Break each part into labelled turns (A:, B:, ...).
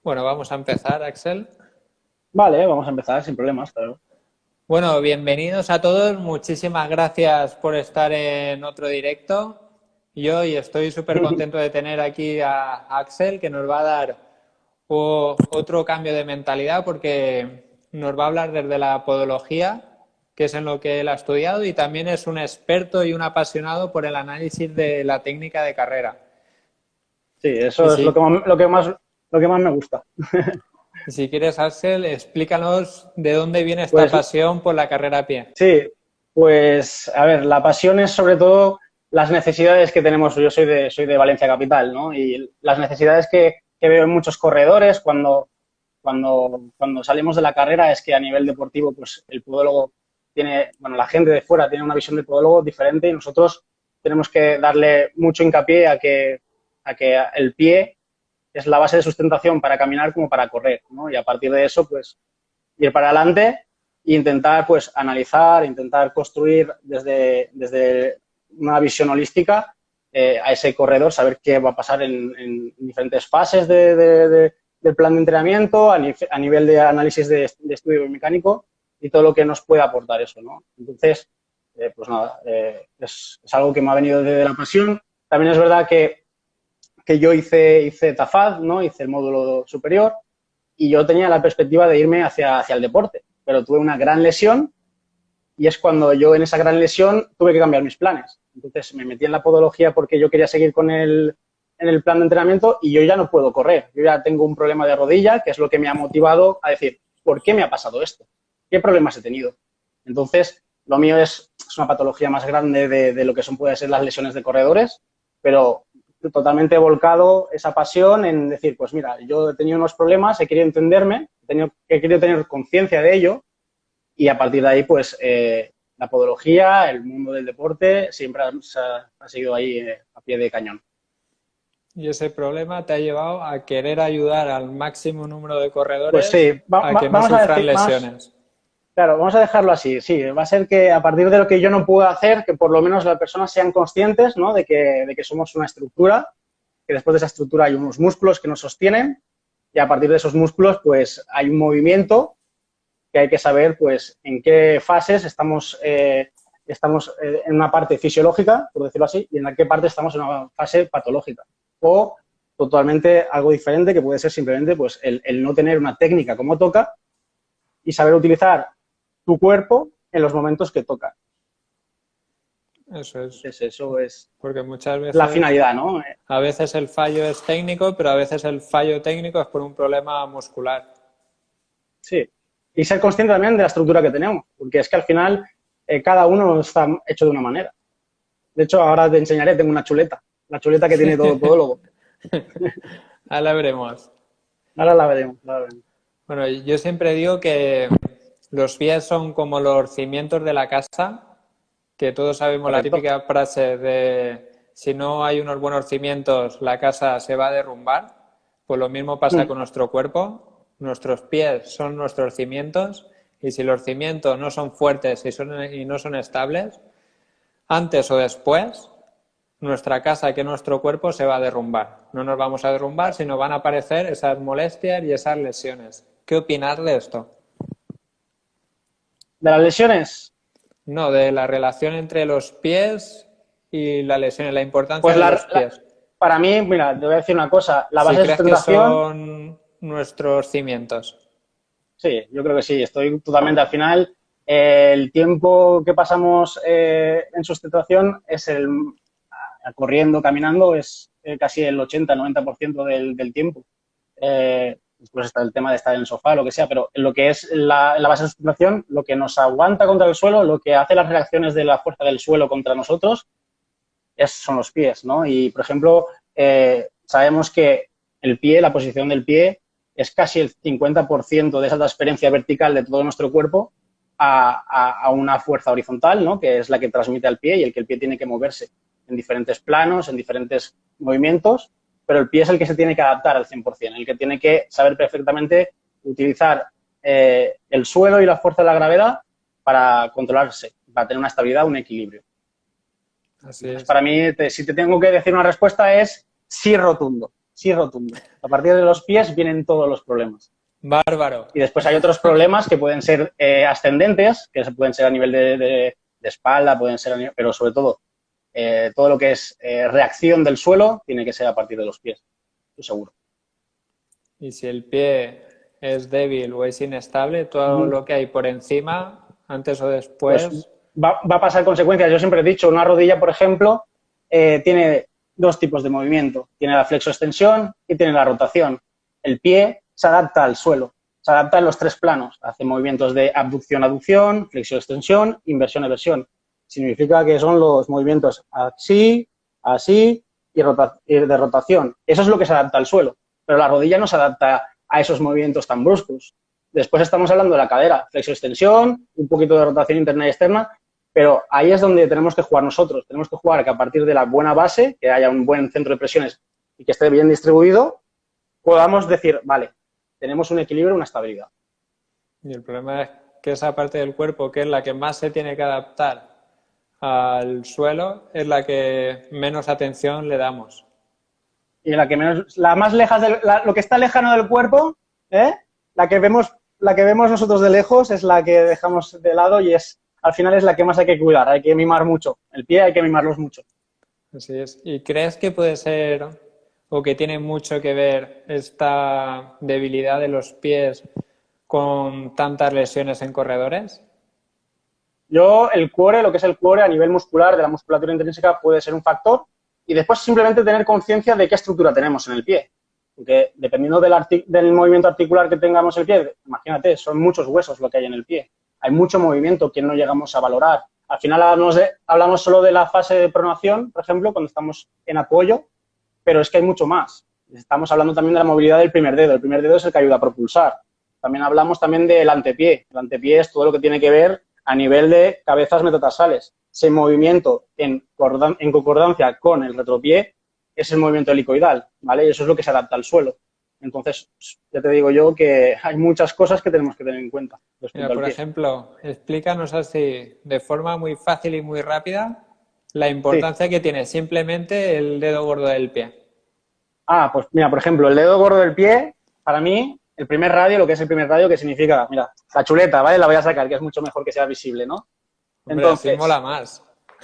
A: Bueno, vamos a empezar, Axel.
B: Vale, vamos a empezar sin problemas, claro.
A: Bueno, bienvenidos a todos. Muchísimas gracias por estar en otro directo. Yo y estoy súper contento de tener aquí a Axel, que nos va a dar otro cambio de mentalidad porque nos va a hablar desde la podología, que es en lo que él ha estudiado, y también es un experto y un apasionado por el análisis de la técnica de carrera.
B: Sí,
A: Y
B: eso es
A: si,
B: lo que más me gusta.
A: y si quieres, Axel, explícanos de dónde viene esta
B: Pues
A: pasión por la carrera a pie.
B: sí, pues a ver, la pasión es sobre todo las necesidades que tenemos. Yo soy de Valencia Capital, ¿no? Y las necesidades que veo en muchos corredores cuando salimos de la carrera es que a nivel deportivo, pues el podólogo tiene, bueno, la gente de fuera tiene una visión de podólogo diferente y nosotros tenemos que darle mucho hincapié a que el pie es la base de sustentación para caminar como para correr, ¿no? Y a partir de eso, pues, ir para adelante e intentar, pues, analizar, intentar construir desde una visión holística a ese corredor, saber qué va a pasar en diferentes fases del plan de entrenamiento, a nivel de análisis de estudio mecánico y todo lo que nos puede aportar eso, ¿no? Entonces, pues nada, es algo que me ha venido desde la pasión. También es verdad que yo hice TAFAD, ¿no? Hice el módulo superior y yo tenía la perspectiva de irme hacia el deporte, pero tuve una gran lesión y es cuando yo en esa gran lesión tuve que cambiar mis planes. Entonces me metí en la podología porque yo quería seguir en el plan de entrenamiento y yo ya no puedo correr. Yo ya tengo un problema de rodilla, que es lo que me ha motivado a decir, ¿por qué me ha pasado esto? ¿Qué problemas he tenido? Entonces, lo mío es una patología más grande de lo que pueden ser las lesiones de corredores, pero totalmente volcado esa pasión en decir, pues mira, yo he tenido unos problemas, he querido entenderme, he querido tener conciencia de ello y a partir de ahí, pues la podología, el mundo del deporte, siempre ha seguido ahí a pie de cañón.
A: Y ese problema te ha llevado a querer ayudar al máximo número de
B: Pues
A: corredores
B: sí,
A: a que no
B: vamos a
A: sufran
B: decir,
A: lesiones.
B: claro, vamos a dejarlo así. Sí, va a ser que a partir de lo que yo no puedo hacer, que por lo menos las personas sean conscientes, ¿no? De que somos una estructura, que después de esa estructura hay unos músculos que nos sostienen y a partir de esos músculos, pues hay un movimiento que hay que saber, pues, en qué fases estamos en una parte fisiológica, por decirlo así, y en qué parte estamos en una fase patológica. O totalmente algo diferente, que puede ser simplemente pues, el no tener una técnica como toca y saber utilizar tu cuerpo en los momentos que toca.
A: Eso es.
B: Entonces, eso es
A: Porque muchas
B: la
A: veces,
B: finalidad, ¿no?
A: a veces el fallo es técnico, pero a veces el fallo técnico es por un problema muscular.
B: Sí. Y ser consciente también de la estructura que tenemos, porque es que al final cada uno está hecho de una manera. De hecho, ahora te enseñaré, tengo una chuleta, la chuleta que tiene todo podólogo.
A: Ahora veremos.
B: Ahora la veremos, la veremos.
A: Bueno, yo siempre digo que los pies son como los cimientos de la casa, que todos sabemos la
B: Correcto.
A: típica frase de si no hay unos buenos cimientos, la casa se va a derrumbar. Pues lo mismo pasa
B: Mm.
A: con nuestro cuerpo. Nuestros pies son nuestros cimientos y si los cimientos no son fuertes y no son estables, antes o después, nuestra casa, que nuestro cuerpo, se va a derrumbar. No nos vamos a derrumbar, sino van a aparecer esas molestias y esas lesiones. ¿Qué opinar de esto?
B: De las lesiones,
A: No, de la relación entre los pies y las lesiones, la importancia
B: pues
A: de los pies.
B: para mí, mira, te voy a decir una cosa, la
A: Si
B: base de
A: crees que
B: sustentación,
A: son nuestros cimientos.
B: sí, yo creo que sí, estoy totalmente al final. El tiempo que pasamos en sustentación es corriendo, caminando, es casi el 80-90% del tiempo. Después está el tema de estar en el sofá, lo que sea, pero en lo que es la base de sustentación, lo que nos aguanta contra el suelo, lo que hace las reacciones de la fuerza del suelo contra nosotros, son los pies, ¿no? Y, por ejemplo, sabemos que el pie, la posición del pie, es casi el 50% de esa transferencia vertical de todo nuestro cuerpo a una fuerza horizontal, ¿no? Que es la que transmite al pie y el que el pie tiene que moverse en diferentes planos, en diferentes movimientos, pero el pie es el que se tiene que adaptar al 100%, el que tiene que saber perfectamente utilizar el suelo y la fuerza de la gravedad para controlarse, para tener una estabilidad, un equilibrio.
A: Así
B: Entonces,
A: es.
B: para mí, si te tengo que decir una respuesta, es sí rotundo. sí rotundo. A partir de los pies vienen todos los problemas.
A: Bárbaro.
B: Y después hay otros problemas que pueden ser ascendentes, que pueden ser a nivel de espalda, pueden ser pero sobre todo lo que es reacción del suelo tiene que ser a partir de los pies, estoy seguro.
A: Y si el pie es débil o es inestable, todo lo que hay por encima, antes o después...
B: Pues va a pasar consecuencias. Yo siempre he dicho, una rodilla, por ejemplo, tiene dos tipos de movimiento. Tiene la flexoextensión y tiene la rotación. El pie se adapta al suelo, se adapta en los tres planos. Hace movimientos de abducción-aducción, flexión-extensión, inversión-eversión. Significa que son los movimientos así, así y de rotación. Eso es lo que se adapta al suelo. Pero la rodilla no se adapta a esos movimientos tan bruscos. Después estamos hablando de la cadera, flexo-extensión, un poquito de rotación interna y externa, pero ahí es donde tenemos que jugar nosotros. Tenemos que jugar que a partir de la buena base, que haya un buen centro de presiones y que esté bien distribuido, podamos decir, vale, tenemos un equilibrio, una estabilidad.
A: Y el problema es que esa parte del cuerpo, que es la que más se tiene que adaptar al suelo, es la que menos atención le damos.
B: Y la que menos, la más lejos, lo que está lejano del cuerpo, la que vemos nosotros de lejos es la que dejamos de lado y al final es la que más hay que cuidar, hay que mimar mucho. El pie hay que mimarlos mucho.
A: Así es. ¿Y crees que puede ser o que tiene mucho que ver esta debilidad de los pies con tantas lesiones en corredores?
B: Lo que es el core a nivel muscular, de la musculatura intrínseca, puede ser un factor. Y después simplemente tener conciencia de qué estructura tenemos en el pie. Porque dependiendo del movimiento articular que tengamos en el pie, imagínate, son muchos huesos lo que hay en el pie. Hay mucho movimiento que no llegamos a valorar. Al final hablamos solo de la fase de pronación, por ejemplo, cuando estamos en apoyo, pero es que hay mucho más. Estamos hablando también de la movilidad del primer dedo. El primer dedo es el que ayuda a propulsar. También hablamos también del antepié. El antepié es todo lo que tiene que ver a nivel de cabezas metatarsales. Ese movimiento en concordancia con el retropié es el movimiento helicoidal, ¿vale? Y eso es lo que se adapta al suelo. Entonces, ya te digo yo que hay muchas cosas que tenemos que tener en cuenta.
A: Mira, por ejemplo, explícanos así, de forma muy fácil y muy rápida, la importancia que tiene simplemente el dedo gordo del pie.
B: Pues mira, por ejemplo, el dedo gordo del pie, para mí, el primer radio, lo que es el primer radio, que significa, mira, la chuleta, ¿vale? La voy a sacar, que es mucho mejor que sea visible, ¿no?
A: Hombre, entonces, así mola más.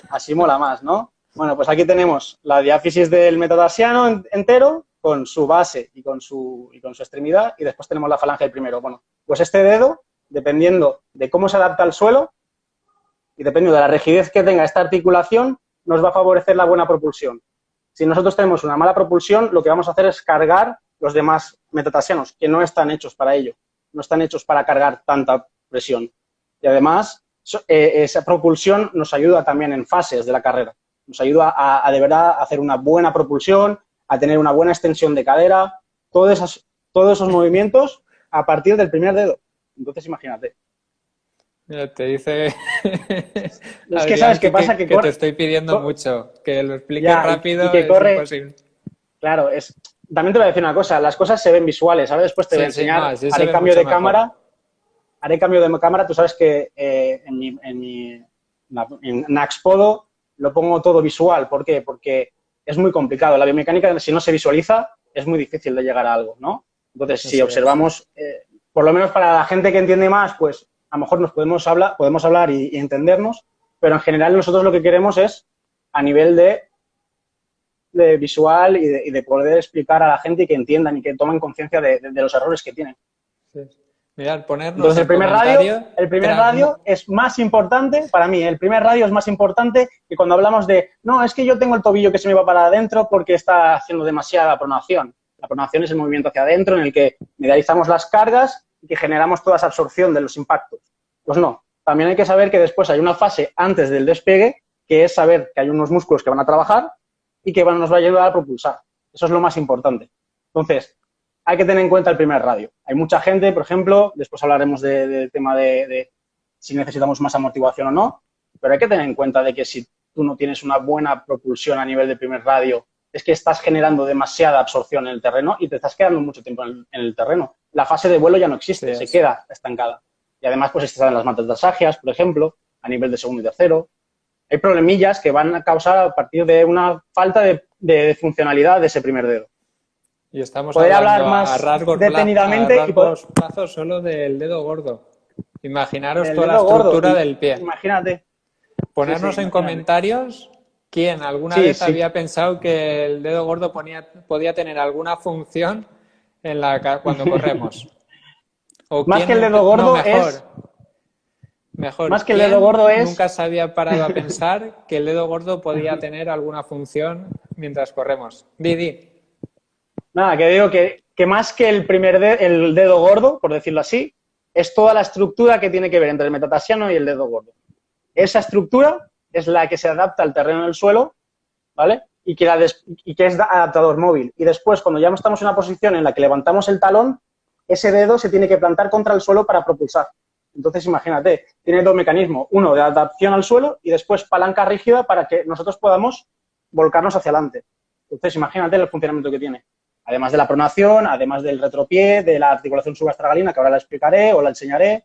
B: Así mola más, ¿no? Bueno, pues aquí tenemos la diáfisis del metatarsiano entero con su base y con su extremidad y después tenemos la falange del primero. Bueno, pues este dedo, dependiendo de cómo se adapta al suelo y dependiendo de la rigidez que tenga esta articulación, nos va a favorecer la buena propulsión. Si nosotros tenemos una mala propulsión, lo que vamos a hacer es cargar los demás metatarsianos, que no están hechos para ello, no están hechos para cargar tanta presión. Y además, esa propulsión nos ayuda también en fases de la carrera. Nos ayuda a de verdad a hacer una buena propulsión, a tener una buena extensión de cadera, todos esos movimientos a partir del primer dedo. Entonces, imagínate.
A: Mira, te dice...
B: Es que, ¿sabes qué pasa?
A: Que te estoy pidiendo mucho, que lo expliques rápido
B: y que
A: es
B: corre,
A: imposible.
B: Claro, también te voy a decir una cosa, las cosas se ven visuales, ahora después te voy a enseñar, haré cambio de cámara. Haré cambio de cámara, tú sabes que en Naxpodo lo pongo todo visual. ¿Por qué? Porque es muy complicado. La biomecánica, si no se visualiza, es muy difícil de llegar a algo, ¿no? Entonces, si observamos, por lo menos para la gente que entiende más, pues a lo mejor nos podemos hablar y entendernos, pero en general nosotros lo que queremos es a nivel de visual y de poder explicar a la gente y que entiendan y que tomen conciencia de los errores que tienen.
A: Sí. Mirad, ponernos
B: entonces el primer radio es más importante, para mí, el primer radio es más importante que cuando hablamos de, no, es que yo tengo el tobillo que se me va para adentro porque está haciendo demasiada pronación. La pronación es el movimiento hacia adentro en el que medializamos las cargas y que generamos toda esa absorción de los impactos. Pues no, también hay que saber que después hay una fase antes del despegue, que es saber que hay unos músculos que van a trabajar y que nos va a ayudar a propulsar. Eso es lo más importante. Entonces, hay que tener en cuenta el primer radio. Hay mucha gente, por ejemplo, después hablaremos del tema de si necesitamos más amortiguación o no, pero hay que tener en cuenta de que si tú no tienes una buena propulsión a nivel de primer radio, es que estás generando demasiada absorción en el terreno y te estás quedando mucho tiempo en el terreno. La fase de vuelo ya no existe, se queda estancada. Y además, pues están las metatarsianas, por ejemplo, a nivel de segundo y tercero. Hay problemillas que van a causar a partir de una falta de funcionalidad de ese primer dedo.
A: Y estamos
B: poder
A: hablando
B: hablar más
A: a rasgos
B: detenidamente y poder,
A: plazos solo del dedo gordo. Imaginaros
B: del
A: toda la
B: dedo gordo.
A: estructura del pie.
B: Imagínate. Sí, sí,
A: Ponernos en
B: imagínate.
A: comentarios quién alguna
B: Sí,
A: vez
B: sí.
A: había pensado que el dedo gordo podía tener alguna función cuando corremos. O
B: Más
A: quién
B: que el
A: nunca,
B: dedo
A: no,
B: gordo es,
A: mejor,
B: más que el dedo gordo
A: ¿quién
B: es,
A: nunca se había parado a pensar que el dedo gordo podía tener alguna función mientras corremos? Didi.
B: nada, que digo que más que el dedo gordo, por decirlo así, es toda la estructura que tiene que ver entre el metatarsiano y el dedo gordo. Esa estructura es la que se adapta al terreno del suelo, ¿vale? Y que es adaptador móvil. Y después, cuando ya estamos en una posición en la que levantamos el talón, ese dedo se tiene que plantar contra el suelo para propulsar. Entonces, imagínate, tiene dos mecanismos. Uno de adaptación al suelo y después palanca rígida para que nosotros podamos volcarnos hacia adelante. Entonces, imagínate el funcionamiento que tiene. Además de la pronación, además del retropié, de la articulación subastragalina, que ahora la explicaré o la enseñaré.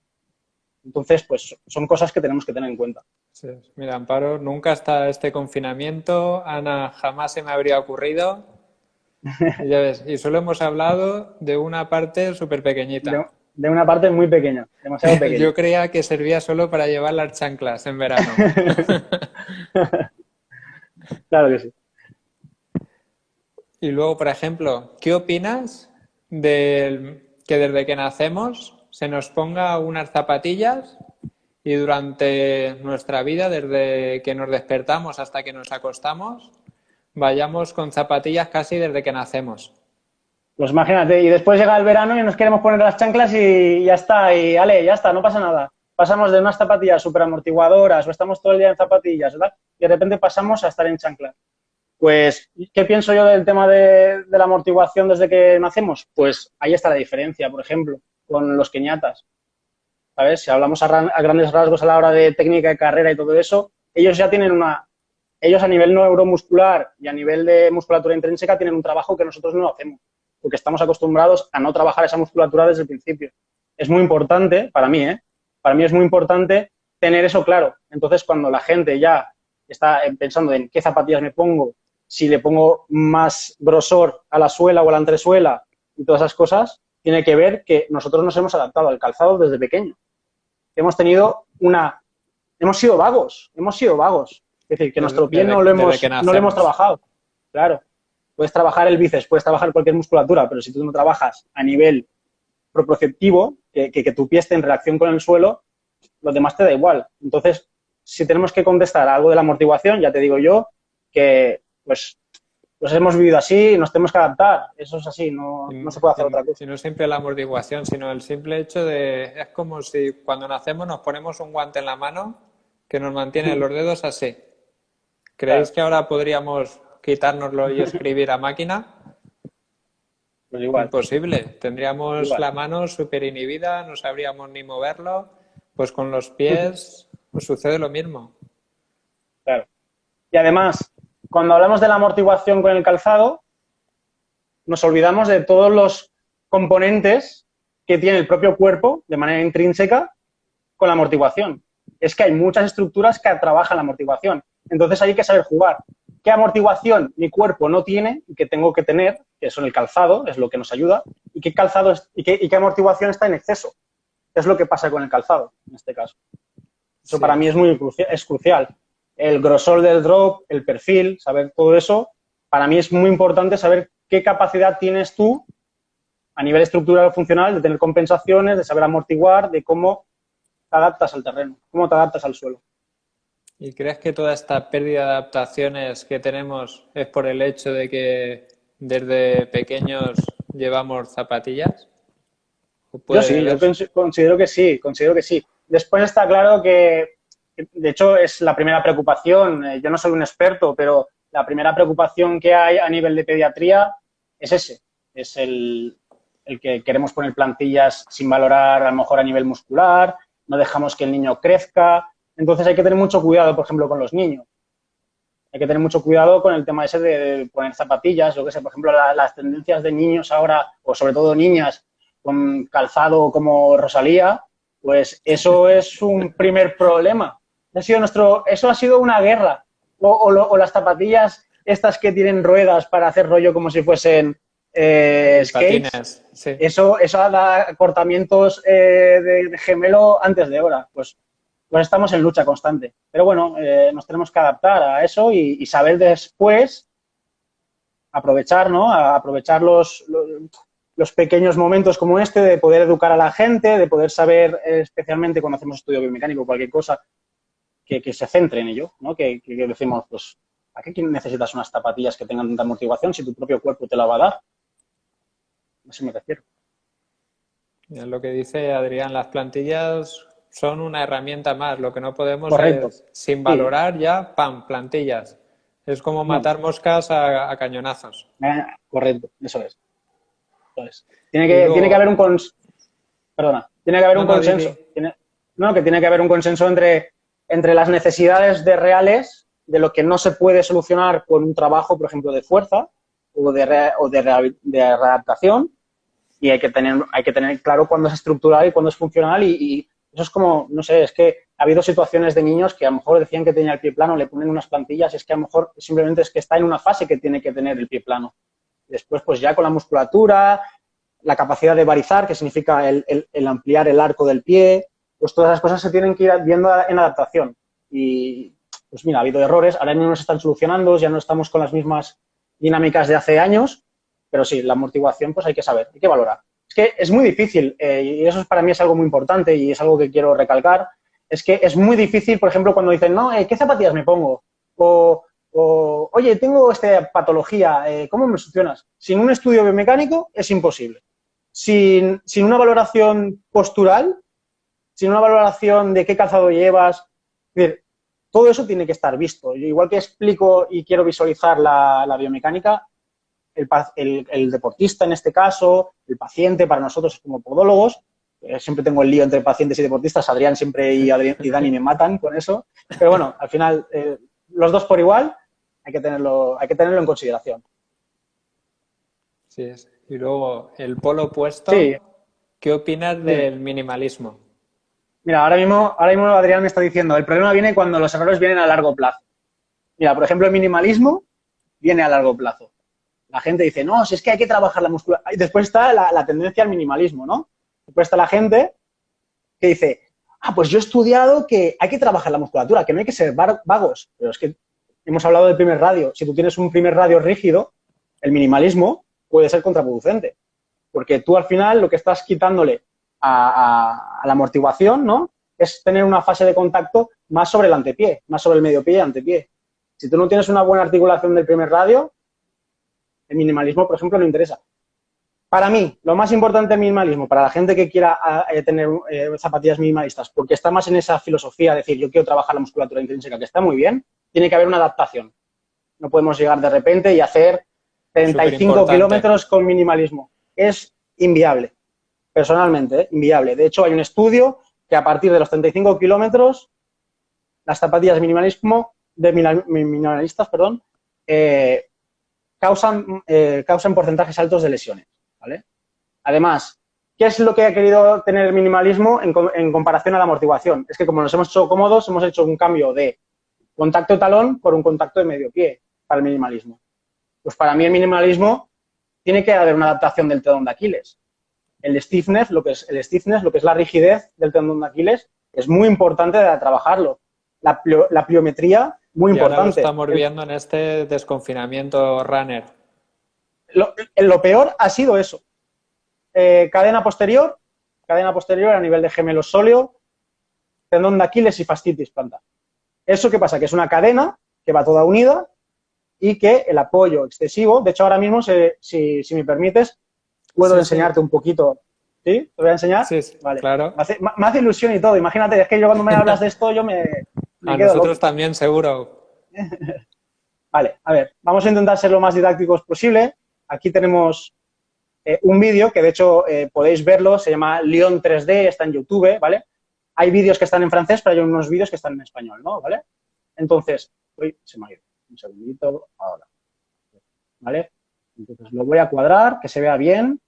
B: Entonces, pues son cosas que tenemos que tener en cuenta.
A: Sí. Mira, Amparo, nunca hasta este confinamiento, Ana, jamás se me habría ocurrido. Y ya ves, y solo hemos hablado de una parte súper pequeñita.
B: De una parte muy pequeña, demasiado pequeña.
A: Yo creía que servía solo para llevar las chanclas en verano.
B: Claro que sí.
A: Y luego, por ejemplo, ¿qué opinas de que desde que nacemos se nos ponga unas zapatillas y durante nuestra vida, desde que nos despertamos hasta que nos acostamos, vayamos con zapatillas casi desde que nacemos?
B: Pues imagínate, y después llega el verano y nos queremos poner las chanclas y ya está, y ale, ya está, no pasa nada. Pasamos de unas zapatillas súper amortiguadoras o estamos todo el día en zapatillas, ¿verdad? Y de repente pasamos a estar en chanclas. Pues, ¿qué pienso yo del tema de la amortiguación desde que nacemos? Pues ahí está la diferencia, por ejemplo, con los keñatas. ¿Sabes? Si hablamos a grandes rasgos a la hora de técnica de carrera y todo eso, ellos ya tienen ellos a nivel neuromuscular y a nivel de musculatura intrínseca tienen un trabajo que nosotros no hacemos, porque estamos acostumbrados a no trabajar esa musculatura desde el principio. Es muy importante, para mí, para mí es muy importante tener eso claro. Entonces, cuando la gente ya está pensando en qué zapatillas me pongo, si le pongo más grosor a la suela o a la entresuela y todas esas cosas, tiene que ver que nosotros nos hemos adaptado al calzado desde pequeño. Hemos sido vagos. Es decir, que nuestro pie no lo hemos trabajado. Claro. Puedes trabajar el bíceps, puedes trabajar cualquier musculatura, pero si tú no trabajas a nivel proprioceptivo, que tu pie esté en reacción con el suelo, lo demás te da igual. Entonces, si tenemos que contestar a algo de la amortiguación, ya te digo yo que pues hemos vivido así, nos tenemos que adaptar. Eso es así, no se puede hacer otra cosa.
A: Y no siempre la amortiguación, sino el simple hecho de... Es como si cuando nacemos nos ponemos un guante en la mano que nos mantiene los dedos así. ¿Creéis que ahora podríamos quitárnoslo y escribir a máquina?
B: Pues igual.
A: Imposible. Tendríamos la mano súper inhibida, no sabríamos ni moverlo. Pues con los pies pues sucede lo mismo.
B: Claro. Y además, cuando hablamos de la amortiguación con el calzado, nos olvidamos de todos los componentes que tiene el propio cuerpo de manera intrínseca con la amortiguación. Es que hay muchas estructuras que trabajan la amortiguación. Entonces hay que saber jugar. ¿Qué amortiguación mi cuerpo no tiene y que tengo que tener? Que son el calzado, es lo que nos ayuda. ¿Y qué amortiguación está en exceso? Es lo que pasa con el calzado, en este caso. Eso para mí es crucial. El grosor del drop, el perfil, saber todo eso, para mí es muy importante saber qué capacidad tienes tú a nivel estructural o funcional de tener compensaciones, de saber amortiguar, de cómo te adaptas al terreno, cómo te adaptas al suelo.
A: ¿Y crees que toda esta pérdida de adaptaciones que tenemos es por el hecho de que desde pequeños llevamos zapatillas?
B: Yo considero que sí. Después está claro que, de hecho, es la primera preocupación. Yo no soy un experto, pero la primera preocupación que hay a nivel de pediatría es ese. Es el que queremos poner plantillas sin valorar a lo mejor a nivel muscular, no dejamos que el niño crezca. Entonces hay que tener mucho cuidado, por ejemplo, con los niños. Hay que tener mucho cuidado con el tema ese de poner zapatillas, yo qué sé, por ejemplo, las tendencias de niños ahora, o sobre todo niñas, con calzado como Rosalía, pues eso es un primer problema. Eso ha sido una guerra. O las zapatillas estas que tienen ruedas para hacer rollo como si fuesen
A: Y
B: skates,
A: patines, sí.
B: eso da acortamientos de gemelo antes de hora. Pues estamos en lucha constante. Pero bueno, nos tenemos que adaptar a eso y saber después aprovechar, ¿no? A aprovechar los pequeños momentos como este de poder educar a la gente, de poder saber, especialmente cuando hacemos estudio biomecánico o cualquier cosa, que se centre en ello, ¿no? Que decimos, pues, ¿a qué necesitas unas zapatillas que tengan tanta amortiguación si tu propio cuerpo te la va a dar? A eso me refiero.
A: Es lo que dice Adrián, las plantillas son una herramienta más. Lo que no podemos
B: Correcto.
A: es, sin
B: Sí,
A: valorar ya, ¡pam!, plantillas. Es como
B: no,
A: matar moscas a cañonazos.
B: correcto, eso es. Eso es.
A: Y
B: Tiene que haber
A: luego,
B: perdona, tiene que haber
A: no,
B: un
A: no, di,
B: consenso.
A: di.
B: No, que tiene que haber un consenso entre las necesidades de reales de lo que no se puede solucionar con un trabajo, por ejemplo, de fuerza de readaptación, y hay que tener claro cuándo es estructural y cuándo es funcional, y eso es como, no sé, es que ha habido situaciones de niños que a lo mejor decían que tenía el pie plano, le ponen unas plantillas, y es que a lo mejor simplemente es que está en una fase que tiene que tener el pie plano. Después, pues ya con la musculatura, la capacidad de varizar, que significa el ampliar el arco del pie, pues todas esas cosas se tienen que ir viendo en adaptación. Y pues mira, ha habido errores, ahora mismo no se están solucionando, ya no estamos con las mismas dinámicas de hace años, pero sí, la amortiguación pues hay que saber, hay que valorar. Es que es muy difícil, y eso para mí es algo muy importante y es algo que quiero recalcar, es que es muy difícil, por ejemplo, cuando dicen, no, ¿qué zapatillas me pongo? Oye, tengo esta patología, ¿cómo me solucionas? Sin un estudio biomecánico es imposible. Sin una valoración postural, sin una valoración de qué calzado llevas, es decir, todo eso tiene que estar visto. Yo, igual que explico y quiero visualizar la biomecánica, el deportista en este caso, el paciente para nosotros como podólogos, siempre tengo el lío entre pacientes y deportistas, Adrián siempre y Dani me matan con eso, pero bueno, al final los dos por igual hay que tenerlo en consideración.
A: Sí es. Y luego, el polo
B: Sí,
A: opuesto, ¿qué opinas
B: dime.
A: del minimalismo?
B: Mira, ahora mismo Adrián me está diciendo, el problema viene cuando los errores vienen a largo plazo. Mira, por ejemplo, el minimalismo viene a largo plazo. La gente dice, no, si es que hay que trabajar la musculatura. Y después está la tendencia al minimalismo, ¿no? Después está la gente que dice, pues yo he estudiado que hay que trabajar la musculatura, que no hay que ser vagos. Pero es que hemos hablado del primer radio. Si tú tienes un primer radio rígido, el minimalismo puede ser contraproducente. Porque tú al final lo que estás quitándole a la amortiguación, ¿no? Es tener una fase de contacto más sobre el antepié, más sobre el medio pie y antepié. Si tú no tienes una buena articulación del primer radio, el minimalismo, por ejemplo, no interesa. Para mí, lo más importante del minimalismo, para la gente que quiera tener zapatillas minimalistas, porque está más en esa filosofía de decir, yo quiero trabajar la musculatura intrínseca, que está muy bien, tiene que haber una adaptación. No podemos llegar de repente y hacer 35
A: Superimportante.
B: kilómetros con minimalismo. Es inviable, personalmente, inviable. De hecho, hay un estudio que a partir de los 35 kilómetros, las zapatillas minimalistas, causan porcentajes altos de lesiones, ¿vale? Además, ¿qué es lo que ha querido tener el minimalismo en comparación a la amortiguación? Es que como nos hemos hecho cómodos, hemos hecho un cambio de contacto de talón por un contacto de medio pie para el minimalismo. Pues para mí el minimalismo tiene que haber una adaptación del tendón de Aquiles. El stiffness, lo que es la rigidez del tendón de Aquiles, es muy importante de trabajarlo. La pliometría, muy
A: Y ahora lo
B: importante.
A: estamos viendo en este desconfinamiento runner.
B: Lo peor ha sido eso. Cadena posterior a nivel de gemelo sóleo, tendón de Aquiles y fascitis plantar. ¿Eso qué pasa? Que es una cadena que va toda unida y que el apoyo excesivo, de hecho ahora mismo, si me permites, puedo
A: Sí, sí,
B: enseñarte un poquito. ¿Sí? ¿Te voy a enseñar?
A: sí,
B: Vale.
A: claro.
B: Me hace ilusión y todo. Imagínate, es que yo cuando me hablas de esto yo me
A: A
B: quedo
A: nosotros
B: loco.
A: también, seguro.
B: Vale, a ver, vamos a intentar ser lo más didácticos posible. Aquí tenemos un vídeo que de hecho podéis verlo, se llama León 3D, está en YouTube, ¿vale? Hay vídeos que están en francés, pero hay unos vídeos que están en español, ¿no? ¿Vale? Entonces, se me ha ido. Un segundito, ahora. ¿Vale? Entonces lo voy a cuadrar, que se vea bien.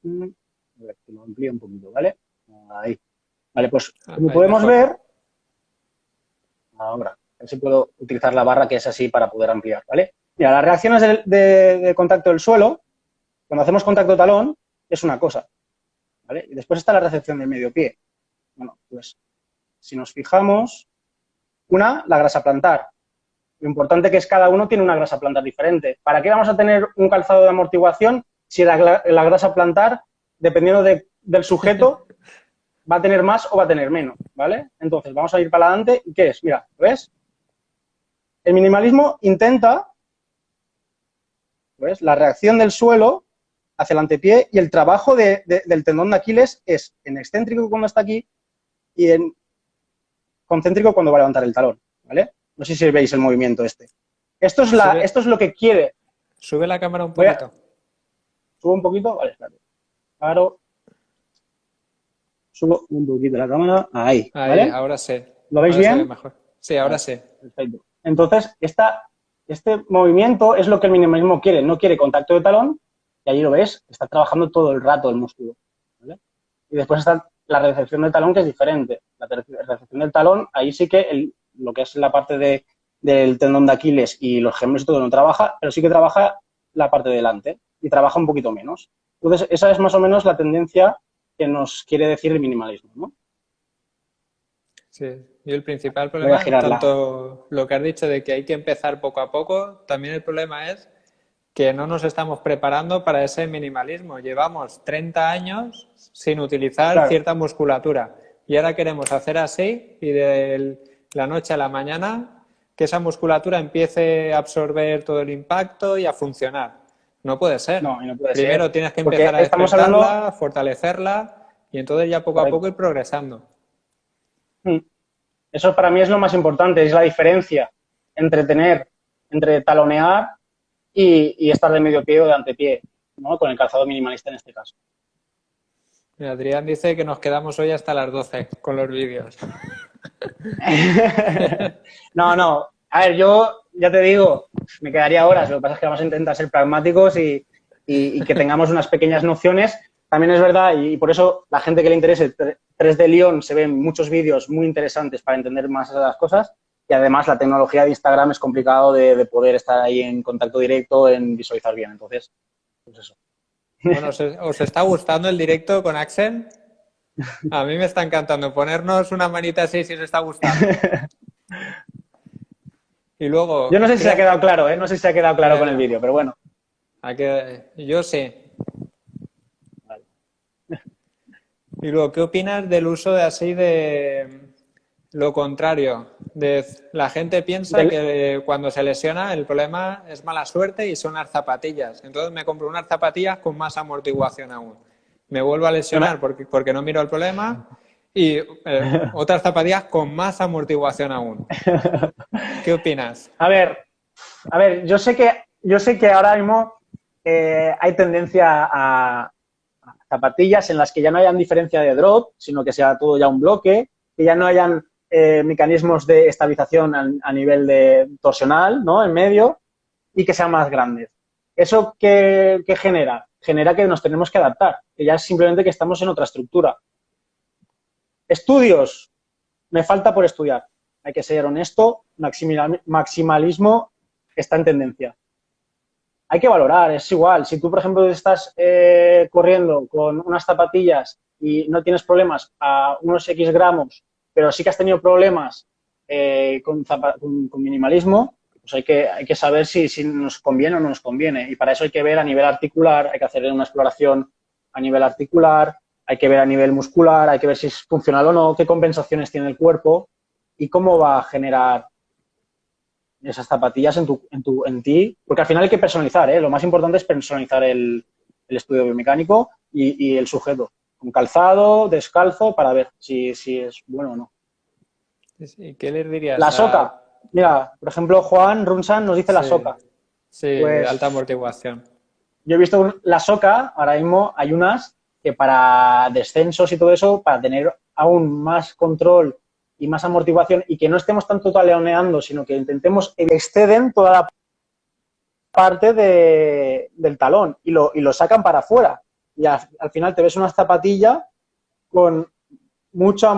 B: A ver, que lo amplíe un poquito, ¿vale? Ahí. Vale, pues como
A: Ahí
B: podemos
A: mejor.
B: ver, ahora, a ver si puedo utilizar la barra que es así para poder ampliar, ¿vale? Mira, las reacciones de contacto del suelo, cuando hacemos contacto talón, es una cosa, ¿vale? Y después está la recepción del medio pie. Bueno, pues si nos fijamos, la grasa plantar. Lo importante que es cada uno tiene una grasa plantar diferente. ¿Para qué vamos a tener un calzado de amortiguación si la grasa plantar, dependiendo del sujeto, va a tener más o va a tener menos, ¿vale? Entonces, vamos a ir para adelante. ¿Y qué es? Mira, ¿ves? El minimalismo intenta, ¿ves? La reacción del suelo hacia el antepié y el trabajo del tendón de Aquiles es en excéntrico cuando está aquí y en concéntrico cuando va a levantar el talón, ¿vale? No sé si veis el movimiento este. Esto es lo que quiere.
A: Sube la cámara un poquito.
B: Subo un poquito, vale, espérate. Claro. Subo un poquito la cámara, ahí, ¿vale?
A: Ahora sí.
B: ¿Lo veis bien?
A: Mejor. Sí, ahora sí.
B: Perfecto. Entonces, este movimiento es lo que el minimalismo quiere. No quiere contacto de talón, y allí lo ves, está trabajando todo el rato el músculo, ¿vale? Y después está la recepción del talón, que es diferente. La recepción del talón, ahí sí que lo que es la parte del tendón de Aquiles y los gemelos y todo no trabaja, pero sí que trabaja la parte de delante y trabaja un poquito menos. Entonces, esa es más o menos la tendencia que nos quiere decir el minimalismo, ¿no?
A: Sí, y el principal problema, tanto lo que has dicho de que hay que empezar poco a poco, también el problema es que no nos estamos preparando para ese minimalismo. Llevamos 30 años sin utilizar cierta musculatura y ahora queremos hacer así y de la noche a la mañana que esa musculatura empiece a absorber todo el impacto y a funcionar. No puede ser.
B: No puede
A: Primero
B: ser.
A: tienes que empezar a despertarla, fortalecerla y entonces ya poco a poco ir progresando.
B: Eso para mí es lo más importante, es la diferencia entre talonear y estar de medio pie o de antepié, ¿no? Con el calzado minimalista en este caso.
A: Mira, Adrián dice que nos quedamos hoy hasta las 12 con los vídeos.
B: No. A ver, yo ya te digo, me quedaría horas. Lo que pasa es que vamos a intentar ser pragmáticos y que tengamos unas pequeñas nociones. También es verdad, y por eso la gente que le interese 3D Lyon se ven muchos vídeos muy interesantes para entender más las cosas. Y además la tecnología de Instagram es complicado de poder estar ahí en contacto directo, en visualizar bien. Entonces, pues eso.
A: Bueno, ¿os está gustando el directo con Axel? A mí me está encantando. Ponernos una manita así si os está gustando. Y luego...
B: Yo no sé si se ha quedado claro, ¿eh? No sé si se ha quedado claro con el vídeo, pero bueno.
A: Yo sí. Vale. Y luego, ¿qué opinas del uso de lo contrario? La gente piensa que cuando se lesiona el problema es mala suerte y son las zapatillas. Entonces me compro unas zapatillas con más amortiguación aún. Me vuelvo a lesionar porque no miro el problema y otras zapatillas con más amortiguación aún. ¿Qué opinas?
B: A ver, yo sé que ahora mismo hay tendencia a zapatillas en las que ya no hayan diferencia de drop, sino que sea todo ya un bloque, que ya no hayan mecanismos de estabilización a nivel de torsional, ¿no? En medio, y que sean más grandes. ¿Eso qué genera? Genera que nos tenemos que adaptar, que ya es simplemente que estamos en otra estructura. Estudios, me falta por estudiar. Hay que ser honesto, maximalismo está en tendencia. Hay que valorar, es igual. Si tú, por ejemplo, estás corriendo con unas zapatillas y no tienes problemas a unos X gramos, pero sí que has tenido problemas con minimalismo, pues hay que saber si nos conviene o no nos conviene. Y para eso hay que ver a nivel articular, hay que hacer una exploración a nivel articular, hay que ver a nivel muscular, hay que ver si es funcional o no, qué compensaciones tiene el cuerpo y cómo va a generar esas zapatillas en ti, porque al final hay que personalizar, ¿eh? Lo más importante es personalizar el estudio biomecánico y el sujeto, con calzado, descalzo, para ver si es bueno o no.
A: Sí, ¿qué les dirías?
B: La soca. Mira, por ejemplo, Juan Runsan nos dice la soca.
A: Sí, pues, alta amortiguación.
B: Yo he visto la soca, ahora mismo hay unas que para descensos y todo eso, para tener aún más control y más amortiguación y que no estemos tanto taloneando, sino que intentemos exceden toda la parte del talón y lo sacan para afuera. Y al final te ves una zapatilla con mucho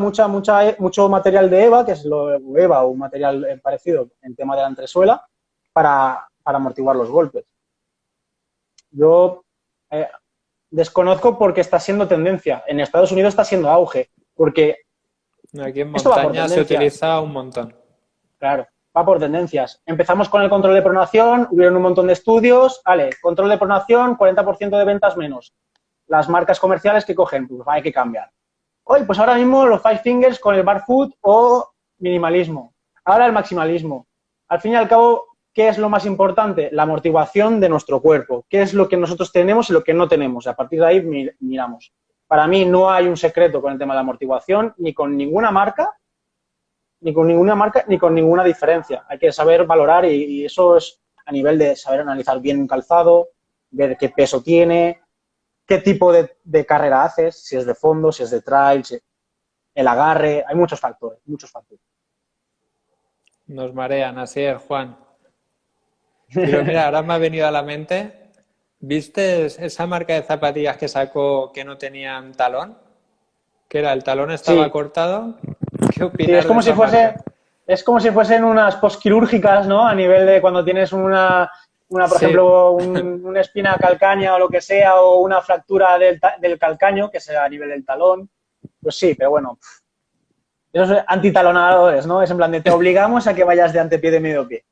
B: material de EVA, que es lo EVA o un material parecido en tema de la entresuela, para para amortiguar los golpes. Yo desconozco porque está siendo tendencia. En Estados Unidos está siendo auge, porque
A: Aquí en
B: esto va por
A: montaña se
B: tendencias.
A: utiliza un montón.
B: Claro, va por tendencias. Empezamos con el control de pronación, hubieron un montón de estudios, vale, control de pronación, 40% de ventas menos. Las marcas comerciales que cogen, pues hay que cambiar. Hoy, pues ahora mismo los Five Fingers con el barefoot o minimalismo. Ahora el maximalismo. Al fin y al cabo, ¿qué es lo más importante? La amortiguación de nuestro cuerpo. ¿Qué es lo que nosotros tenemos y lo que no tenemos? Y a partir de ahí miramos. Para mí no hay un secreto con el tema de la amortiguación, ni con ninguna marca, ni con ninguna diferencia. Hay que saber valorar y eso es a nivel de saber analizar bien un calzado, ver qué peso tiene, qué tipo de carrera haces, si es de fondo, si es de trail, el agarre, hay muchos factores, muchos factores.
A: Nos marean, así es, Juan. Pero mira, ahora me ha venido a la mente, ¿viste esa marca de zapatillas que sacó que no tenían talón? Que era, el talón estaba
B: Sí,
A: cortado. ¿Qué
B: sí,
A: opinas
B: es
A: de
B: como si
A: esa marca?
B: es como si fuesen unas posquirúrgicas, ¿no? A nivel de cuando tienes por
A: Sí,
B: ejemplo, una espina calcánea o lo que sea, o una fractura del calcáneo, que sea a nivel del talón. Pues sí, pero bueno, esos antitalonadores, ¿no? Es en plan de te obligamos a que vayas de antepié de medio pie.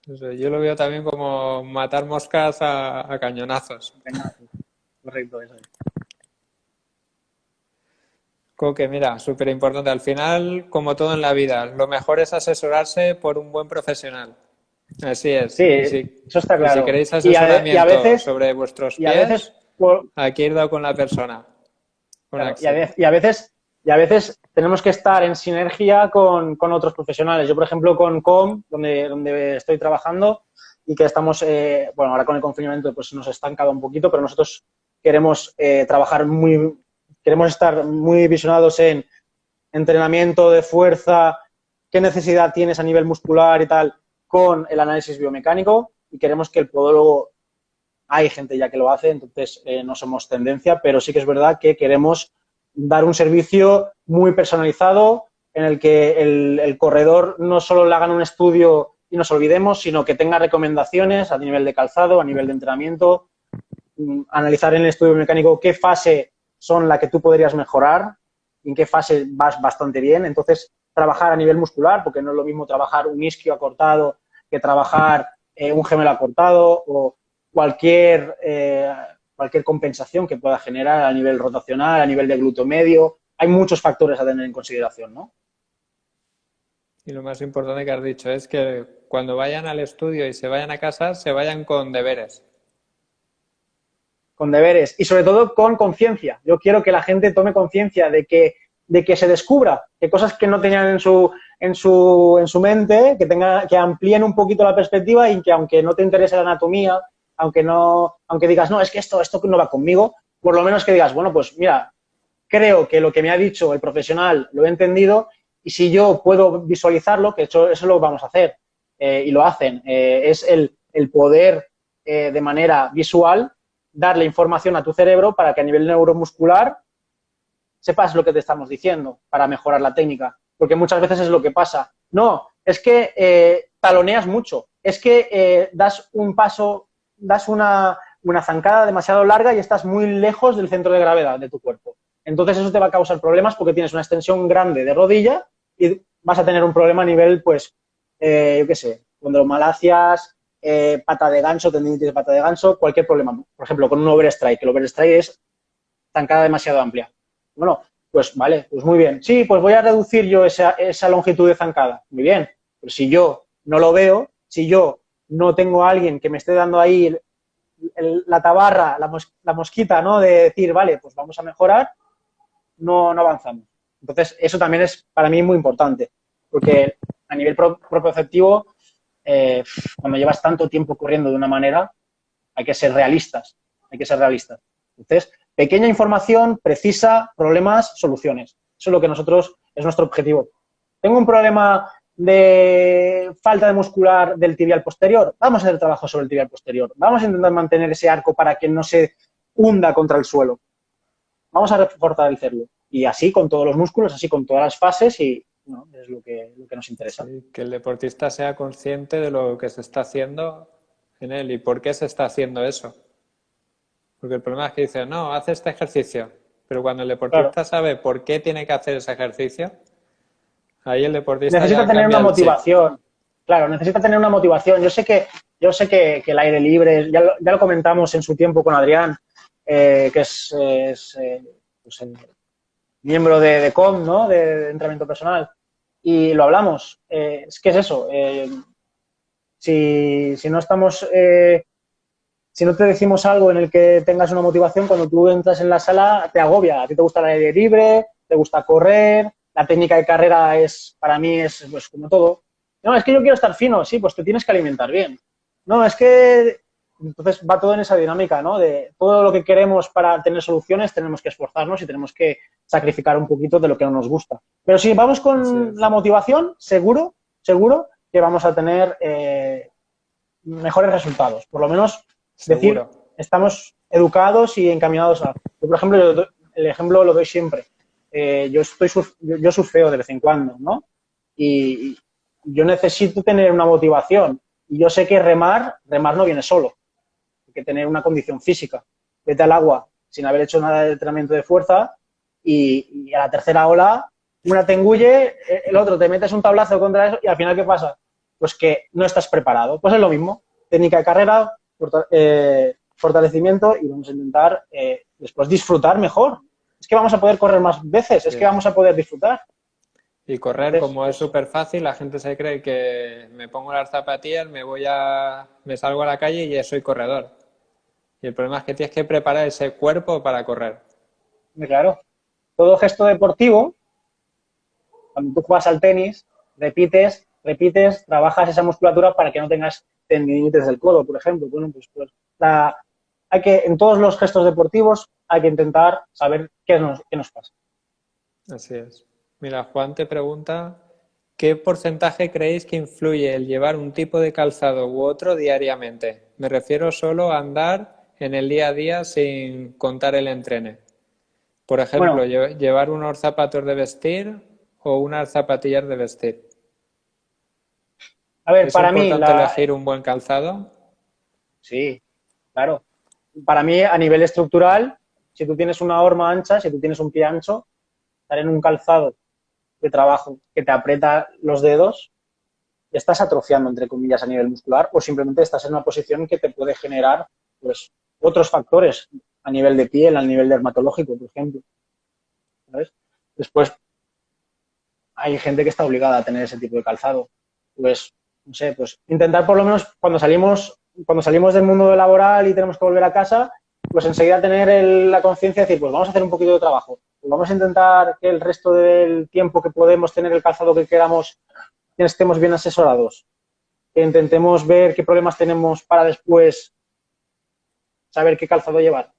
A: yo lo veo también como matar moscas a cañonazos.
B: Correcto, eso es.
A: Coque, mira, súper importante. Al final, como todo en la vida, lo mejor es asesorarse por un buen profesional. Así es.
B: Sí,
A: Y
B: eso está
A: y si
B: claro.
A: queréis
B: Y a
A: asesoramiento
B: veces,
A: sobre vuestros
B: y a veces,
A: pies,
B: por-
A: aquí ir dado con la persona, con
B: claro,
A: Axel.
B: y a veces tenemos que estar en sinergia con otros profesionales. Yo, por ejemplo, con Com, donde estoy trabajando y que estamos, bueno, ahora con el confinamiento pues nos ha estancado un poquito, pero nosotros queremos queremos estar muy visionados en entrenamiento de fuerza, qué necesidad tienes a nivel muscular y tal, con el análisis biomecánico y queremos que el podólogo, hay gente ya que lo hace, entonces no somos tendencia, pero sí que es verdad que queremos dar un servicio muy personalizado en el que el corredor no solo le hagan un estudio y nos olvidemos, sino que tenga recomendaciones a nivel de calzado, a nivel de entrenamiento, analizar en el estudio mecánico qué fase son la que tú podrías mejorar y en qué fase vas bastante bien. Entonces, trabajar a nivel muscular, porque no es lo mismo trabajar un isquio acortado que trabajar un gemelo acortado o cualquier compensación que pueda generar a nivel rotacional, a nivel de glúteo medio. Hay muchos factores a tener en consideración, ¿no?
A: Y lo más importante que has dicho es que cuando vayan al estudio y se vayan a casa, se vayan con deberes.
B: Con deberes y sobre todo con conciencia. Yo quiero que la gente tome conciencia de que se descubra que cosas que no tenían en su mente, que amplíen un poquito la perspectiva y que aunque no te interese la anatomía, aunque digas, no, es que esto no va conmigo, por lo menos que digas, bueno, pues mira, creo que lo que me ha dicho el profesional lo he entendido y si yo puedo visualizarlo, que hecho eso lo vamos a hacer y lo hacen, es el poder de manera visual darle información a tu cerebro para que a nivel neuromuscular sepas lo que te estamos diciendo para mejorar la técnica. Porque muchas veces es lo que pasa. No, es que taloneas mucho. Es que das un paso, das una zancada demasiado larga y estás muy lejos del centro de gravedad de tu cuerpo. Entonces eso te va a causar problemas porque tienes una extensión grande de rodilla y vas a tener un problema a nivel, pues, yo qué sé, condromalacias, pata de gancho, tendinitis de pata de gancho, cualquier problema. Por ejemplo, con un overstrike, que el overstrike es zancada demasiado amplia. Bueno, pues vale, pues muy bien. Sí, pues voy a reducir yo esa longitud de zancada. Muy bien, pero si yo no lo veo, si yo no tengo a alguien que me esté dando ahí la tabarra, la mosquita, ¿no? De decir, vale, pues vamos a mejorar, no avanzamos. Entonces, eso también es para mí muy importante, porque a nivel propioceptivo, cuando llevas tanto tiempo corriendo de una manera, hay que ser realistas, hay que ser realistas. Entonces, pequeña información, precisa, problemas, soluciones. Eso es lo que es nuestro objetivo. Tengo un problema de falta de muscular del tibial posterior, vamos a hacer trabajo sobre el tibial posterior, vamos a intentar mantener ese arco para que no se hunda contra el suelo, vamos a refortalecerlo. Y así con todos los músculos, así con todas las fases y ¿no? Es lo que nos interesa.
A: Sí, que el deportista sea consciente de lo que se está haciendo en él y por qué se está haciendo eso. Porque el problema es que dice, no, hace este ejercicio. Pero cuando el
B: Claro.
A: deportista sabe por qué tiene que hacer ese ejercicio, ahí el deportista
B: Necesita
A: ya
B: tener
A: cambia
B: una
A: el chip.
B: motivación. Claro, necesita tener una motivación. Yo sé que el aire libre, ya lo comentamos en su tiempo con Adrián, que es pues, miembro de COM, ¿no? De entrenamiento personal. Y lo hablamos. Es que es eso. Si no estamos, si no te decimos algo en el que tengas una motivación, cuando tú entras en la sala te agobia. A ti te gusta el aire libre, te gusta correr, la técnica de carrera para mí es pues como todo. No, es que yo quiero estar fino, sí, pues te tienes que alimentar bien. No, es que entonces va todo en esa dinámica, ¿no? De todo lo que queremos para tener soluciones tenemos que esforzarnos y tenemos que sacrificar un poquito de lo que no nos gusta. Pero si vamos
A: Así
B: con
A: es,
B: la motivación, seguro que vamos a tener mejores resultados. Por lo menos decir,
A: seguro.
B: estamos educados y encaminados a... Yo, por ejemplo, el ejemplo lo doy siempre. Yo surfeo de vez en cuando, ¿no? Y yo necesito tener una motivación. Y yo sé que remar no viene solo. Hay que tener una condición física. Vete al agua sin haber hecho nada de entrenamiento de fuerza y a la tercera ola una te engulle, el otro te metes un tablazo contra eso y al final ¿qué pasa? Pues que no estás preparado. Pues es lo mismo. Técnica de carrera, fortalecimiento y vamos a intentar después disfrutar mejor. Es que vamos a poder correr más veces, es
A: Sí.
B: que vamos a poder disfrutar.
A: Y correr,
B: Entonces,
A: como es
B: pues,
A: súper fácil, la gente se cree que me pongo las zapatillas, me salgo a la calle y ya soy corredor. Y el problema es que tienes que preparar ese cuerpo para correr.
B: claro, todo gesto deportivo, cuando tú juegas al tenis, repites, trabajas esa musculatura para que no tengas tendinitis del codo, por ejemplo. Bueno, en todos los gestos deportivos hay que intentar saber qué nos pasa.
A: Así es. Mira, Juan te pregunta, ¿qué porcentaje creéis que influye el llevar un tipo de calzado u otro diariamente? Me refiero solo a andar en el día a día sin contar el entrene. Por ejemplo,
B: Bueno,
A: llevar unos zapatos de vestir o unas zapatillas de vestir.
B: a ver,
A: ¿Es
B: para mí,
A: importante elegir un buen calzado?
B: sí, claro. Para mí, a nivel estructural, si tú tienes una horma ancha, si tú tienes un pie ancho, estar en un calzado de trabajo que te aprieta los dedos, estás atrofiando, entre comillas, a nivel muscular o simplemente estás en una posición que te puede generar pues, otros factores a nivel de piel, a nivel dermatológico, por ejemplo. ¿Sabes? Después, hay gente que está obligada a tener ese tipo de calzado. Pues, no sé, pues intentar por lo menos cuando salimos del mundo laboral y tenemos que volver a casa, pues enseguida tener la conciencia de decir, pues vamos a hacer un poquito de trabajo. Pues vamos a intentar que el resto del tiempo que podemos tener el calzado que queramos estemos bien asesorados. Que intentemos ver qué problemas tenemos para después saber qué calzado llevar.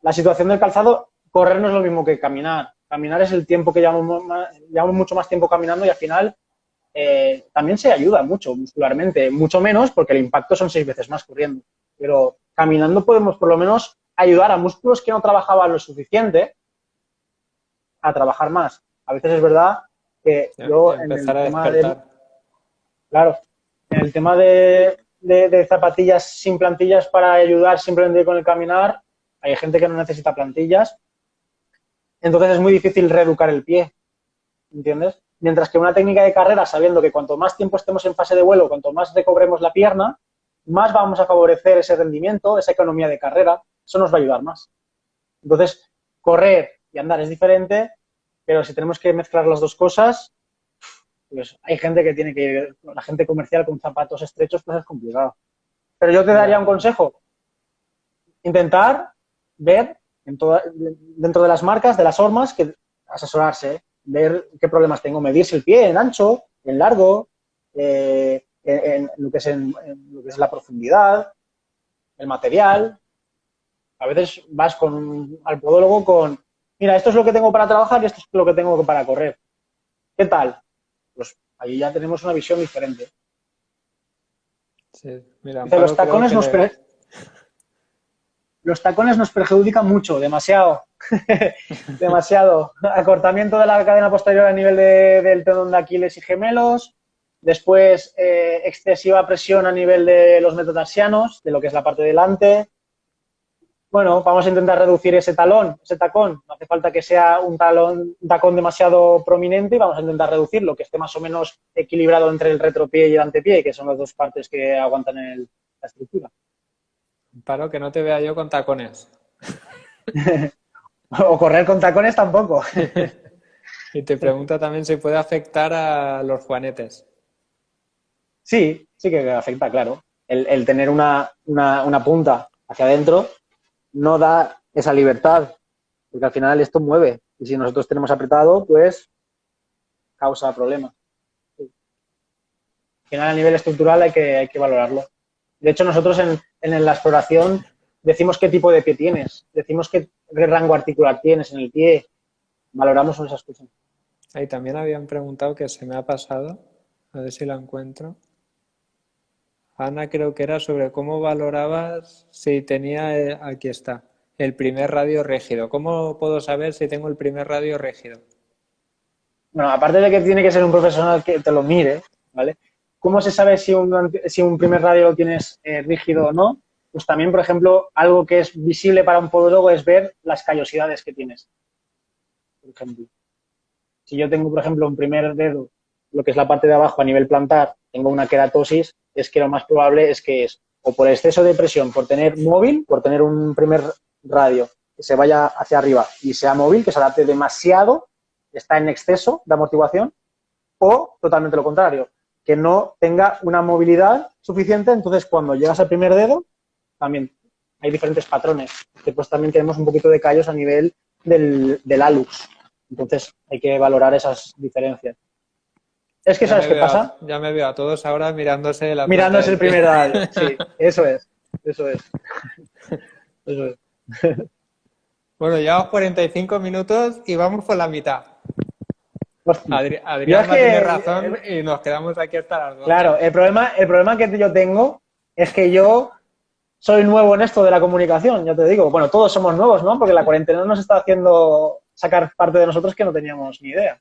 B: La situación del calzado, correr no es lo mismo que caminar. Caminar es el tiempo que llevamos mucho más tiempo caminando y al final también se ayuda mucho muscularmente, mucho menos porque el impacto son 6 veces más corriendo. Pero caminando podemos por lo menos ayudar a músculos que no trabajaban lo suficiente a trabajar más. A veces es verdad que
A: Y
B: yo en
A: empezar
B: el
A: a
B: tema
A: despertar.
B: claro, en el tema de zapatillas sin plantillas para ayudar simplemente con el caminar, hay gente que no necesita plantillas, entonces es muy difícil reeducar el pie, ¿entiendes? Mientras que una técnica de carrera, sabiendo que cuanto más tiempo estemos en fase de vuelo, cuanto más recobremos la pierna, más vamos a favorecer ese rendimiento, esa economía de carrera, eso nos va a ayudar más. Entonces, correr y andar es diferente, pero si tenemos que mezclar las dos cosas, pues hay gente que tiene que ir, la gente comercial con zapatos estrechos, pues es complicado. Pero yo te daría
A: Ya,
B: un consejo, intentar ver dentro de las marcas, de las hormas, que asesorarse, ver qué problemas tengo, medirse el pie en ancho, en largo, en lo que es la profundidad, el material. A veces vas al podólogo con, mira, esto es lo que tengo para trabajar y esto es lo que tengo para correr. ¿Qué tal? Pues ahí ya tenemos una visión diferente.
A: sí. Mira,
B: Dice, los
A: Amparo creo
B: tacones
A: que
B: nos...
A: le...
B: los tacones nos perjudican mucho, demasiado. Demasiado. Acortamiento de la cadena posterior a nivel del tendón de Aquiles y gemelos. Después, excesiva presión a nivel de los metatarsianos, de lo que es la parte de delante. Bueno, vamos a intentar reducir ese tacón. No hace falta que sea un tacón demasiado prominente y vamos a intentar reducirlo, que esté más o menos equilibrado entre el retropié y el antepié, que son las dos partes que aguantan la estructura.
A: Paro, que no te vea yo con tacones.
B: O correr con tacones tampoco.
A: Y te pregunta también si puede afectar a los juanetes.
B: Sí, sí que afecta, claro. El tener una punta hacia adentro no da esa libertad, porque al final esto mueve. Y si nosotros tenemos apretado, pues causa problemas. Sí. Al final, a nivel estructural hay que valorarlo. De hecho, nosotros en la exploración decimos qué tipo de pie tienes, decimos qué rango articular tienes en el pie, valoramos esas cosas.
A: Ahí también habían preguntado, que se me ha pasado, a ver si la encuentro. Ana, creo que era sobre cómo valorabas si tenía, aquí está, el primer radio rígido. ¿Cómo puedo saber si tengo el primer radio rígido?
B: Bueno, aparte de que tiene que ser un profesional que te lo mire, ¿vale? ¿Cómo se sabe si un primer radio lo tienes rígido o no? Pues también, por ejemplo, algo que es visible para un podólogo es ver las callosidades que tienes. Por ejemplo, si yo tengo, por ejemplo, un primer dedo, lo que es la parte de abajo a nivel plantar, tengo una queratosis, es que lo más probable es que es o por exceso de presión, por tener móvil, por tener un primer radio que se vaya hacia arriba y sea móvil, que se adapte demasiado, está en exceso de amortiguación, o totalmente lo contrario, que no tenga una movilidad suficiente. Entonces, cuando llegas al primer dedo, también hay diferentes patrones. Después también tenemos un poquito de callos a nivel del hallux. Entonces, hay que valorar esas diferencias. Es que, ¿sabes qué pasa?
A: Ya me veo a todos ahora mirándose la
B: mirándose el primer radio. Sí, eso es. Eso es. Eso es.
A: Bueno, llevamos 45 minutos y vamos por la mitad. Adrián tiene razón y nos quedamos aquí hasta las 12.
B: Claro, el problema que yo tengo es que yo soy nuevo en esto de la comunicación, ya te digo. Bueno, todos somos nuevos, ¿no? Porque la cuarentena nos está haciendo sacar parte de nosotros que no teníamos ni idea.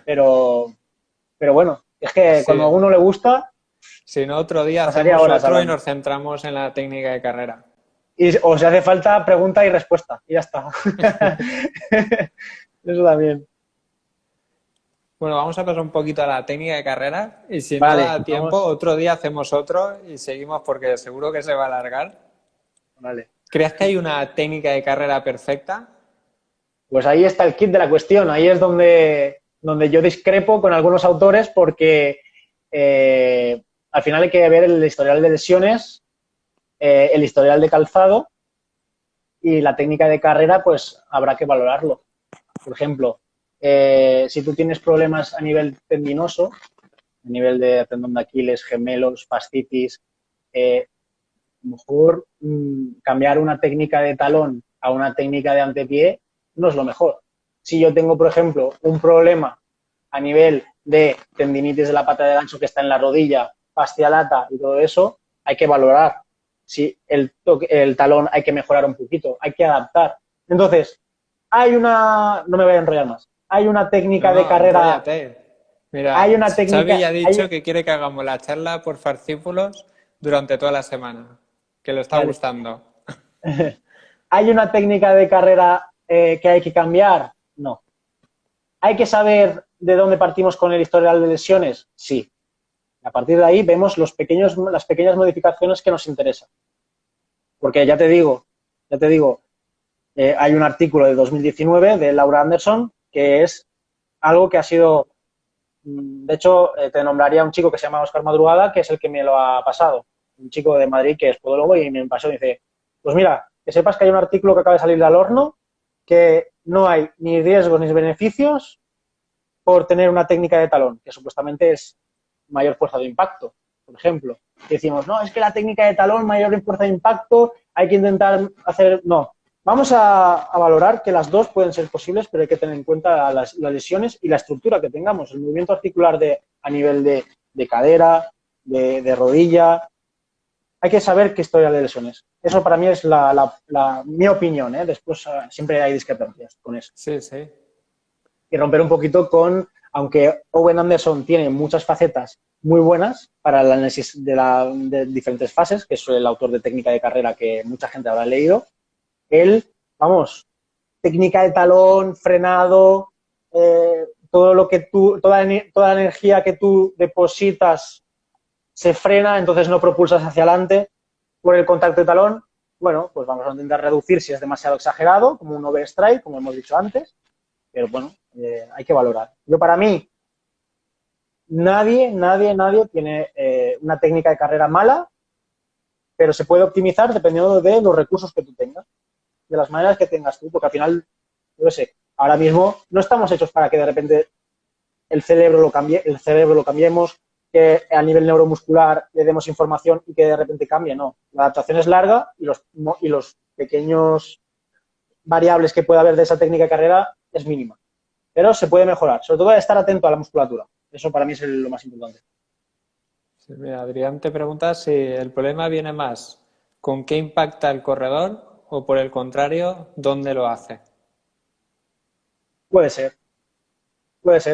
B: Pero bueno, es que sí, cuando a uno le gusta...
A: Si no, otro día hacemos otro y nos centramos en la técnica de carrera.
B: O si hace falta, pregunta y respuesta. Y ya está. Eso también.
A: Bueno, vamos a pasar un poquito a la técnica de carrera y si no da tiempo, otro día hacemos otro y seguimos porque seguro que se va a alargar.
B: Vale.
A: ¿Crees que hay una técnica de carrera perfecta?
B: Pues ahí está el kit de la cuestión. Ahí es donde yo discrepo con algunos autores porque al final hay que ver el historial de lesiones, el historial de calzado y la técnica de carrera, pues habrá que valorarlo. Por ejemplo, si tú tienes problemas a nivel tendinoso, a nivel de tendón de Aquiles, gemelos, fascitis, a lo mejor cambiar una técnica de talón a una técnica de antepié no es lo mejor. Si yo tengo, por ejemplo, un problema a nivel de tendinitis de la pata de gancho que está en la rodilla, fascia lata y todo eso, hay que valorar si el talón hay que mejorar un poquito, hay que adaptar. Entonces, no me voy a enrollar más, hay una técnica de carrera...
A: Enróllate. Mira,
B: hay una técnica,
A: Xavi ya ha dicho que quiere que hagamos la charla por fascículos durante toda la semana, que le está gustando.
B: ¿Hay una técnica de carrera que hay que cambiar? No. ¿Hay que saber de dónde partimos con el historial de lesiones? Sí. A partir de ahí vemos las pequeñas modificaciones que nos interesan. Porque ya te digo, hay un artículo de 2019 de Laura Anderson que es algo que ha sido... De hecho, te nombraría a un chico que se llama Óscar Madrugada, que es el que me lo ha pasado. Un chico de Madrid que es podólogo y me pasó y dice, pues mira, que sepas que hay un artículo que acaba de salir al horno que no hay ni riesgos ni beneficios por tener una técnica de talón, que supuestamente es mayor fuerza de impacto, por ejemplo. Y decimos, no, es que la técnica de talón, mayor fuerza de impacto, hay que intentar hacer... No, vamos a valorar que las dos pueden ser posibles, pero hay que tener en cuenta las lesiones y la estructura que tengamos, el movimiento articular a nivel de cadera, de rodilla, hay que saber qué historia de lesiones. Eso para mí es mi opinión, ¿eh? Después siempre hay discrepancias con eso.
A: Sí, sí.
B: Y romper un poquito con, aunque Owen Anderson tiene muchas facetas muy buenas para el análisis de diferentes fases, que es el autor de técnica de carrera que mucha gente habrá leído, él, vamos, técnica de talón, frenado, todo lo que toda la energía que tú depositas se frena, entonces no propulsas hacia adelante por el contacto de talón. Bueno, pues vamos a intentar reducir si es demasiado exagerado, como un overstrike, como hemos dicho antes, pero bueno, hay que valorar. Yo, para mí, nadie tiene una técnica de carrera mala, pero se puede optimizar dependiendo de los recursos que tú tengas, de las maneras que tengas tú, porque al final, yo qué sé, ahora mismo no estamos hechos para que de repente el cerebro lo cambiemos, que a nivel neuromuscular le demos información y que de repente cambie, no. La adaptación es larga y los pequeños variables que pueda haber de esa técnica de carrera es mínima. Pero se puede mejorar, sobre todo estar atento a la musculatura. Eso para mí es lo más importante.
A: Sí, mira, Adrián te pregunta si el problema viene más con qué impacta el corredor o, por el contrario, dónde lo hace.
B: Puede ser,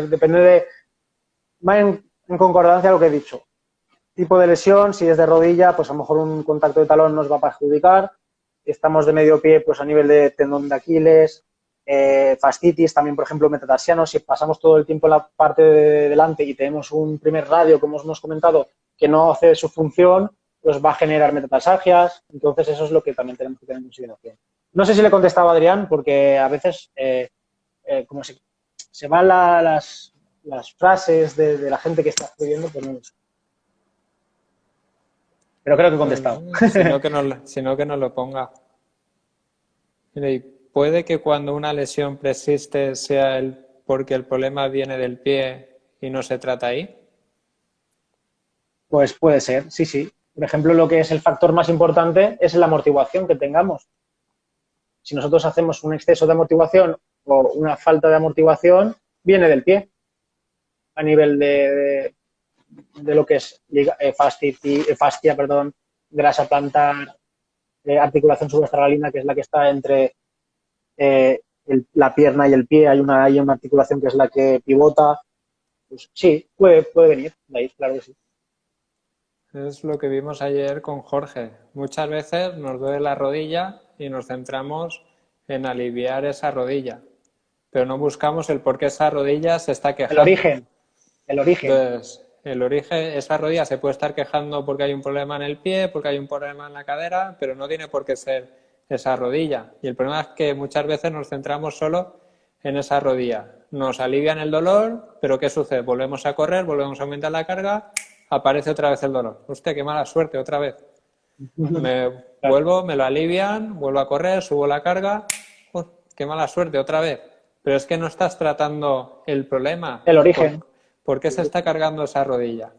B: depende de... Va en concordancia a lo que he dicho. Tipo de lesión, si es de rodilla, pues a lo mejor un contacto de talón nos va a perjudicar. Si estamos de medio pie, pues a nivel de tendón de Aquiles, fascitis, también, por ejemplo, metatarsiano. Si pasamos todo el tiempo en la parte de delante y tenemos un primer radio, como hemos comentado, que no hace su función, pues va a generar metatarsalgias. Entonces, eso es lo que también tenemos que tener en consideración. No sé si le he contestado a Adrián, porque a veces como se van las frases de la gente que está escribiendo, pues no lo sé. Pero creo que he contestado.
A: Sino que no lo ponga. Mira, y puede que cuando una lesión persiste sea porque el problema viene del pie y no se trata ahí.
B: Pues puede ser, sí, sí. Por ejemplo, lo que es el factor más importante es la amortiguación que tengamos. Si nosotros hacemos un exceso de amortiguación o una falta de amortiguación, viene del pie a nivel de lo que es fascia, grasa plantar, articulación subestralina, que es la que está entre la pierna y el pie. Hay una articulación que es la que pivota. Pues sí, puede venir de ahí, claro que sí.
A: Es lo que vimos ayer con Jorge. Muchas veces nos duele la rodilla y nos centramos en aliviar esa rodilla, pero no buscamos el por qué esa rodilla se está quejando.
B: El origen.
A: Entonces, esa rodilla se puede estar quejando porque hay un problema en el pie, porque hay un problema en la cadera, pero no tiene por qué ser esa rodilla. Y el problema es que muchas veces nos centramos solo en esa rodilla. Nos alivian el dolor, pero ¿qué sucede? Volvemos a correr, volvemos a aumentar la carga, aparece otra vez el dolor. Hostia, qué mala suerte, otra vez. Me lo alivian, vuelvo a correr, subo la carga. Qué mala suerte, otra vez. Pero es que no estás tratando el problema.
B: El origen.
A: ¿Por qué se está cargando esa rodilla?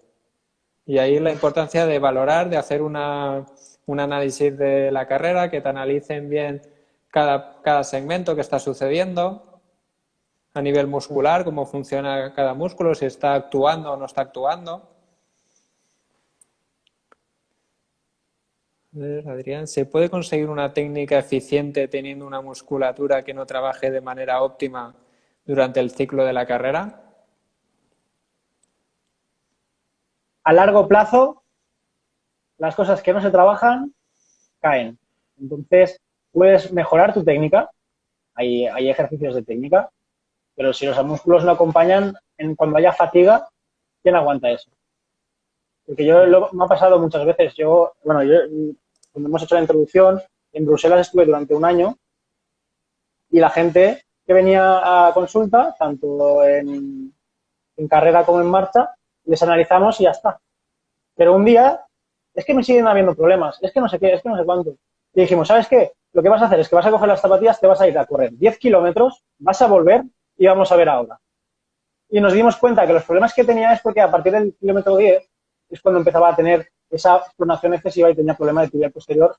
A: Y ahí la importancia de valorar, de hacer un análisis de la carrera, que te analicen bien cada segmento que está sucediendo a nivel muscular, cómo funciona cada músculo, si está actuando o no está actuando. A ver, Adrián, ¿se puede conseguir una técnica eficiente teniendo una musculatura que no trabaje de manera óptima durante el ciclo de la carrera?
B: A largo plazo, las cosas que no se trabajan caen. Entonces, puedes mejorar tu técnica. Hay ejercicios de técnica, pero si los músculos no acompañan, cuando haya fatiga, ¿quién aguanta eso? Porque me ha pasado muchas veces. Cuando hemos hecho la introducción, en Bruselas estuve durante un año y la gente que venía a consulta, tanto en carrera como en marcha, les analizamos y ya está. Pero un día, es que me siguen habiendo problemas, es que no sé qué, es que no sé cuánto. Y dijimos, ¿sabes qué? Lo que vas a hacer es que vas a coger las zapatillas, te vas a ir a correr 10 kilómetros, vas a volver y vamos a ver ahora. Y nos dimos cuenta que los problemas que tenía es porque a partir del kilómetro 10 es cuando empezaba a tener esa pronación excesiva y tenía problemas de tibial posterior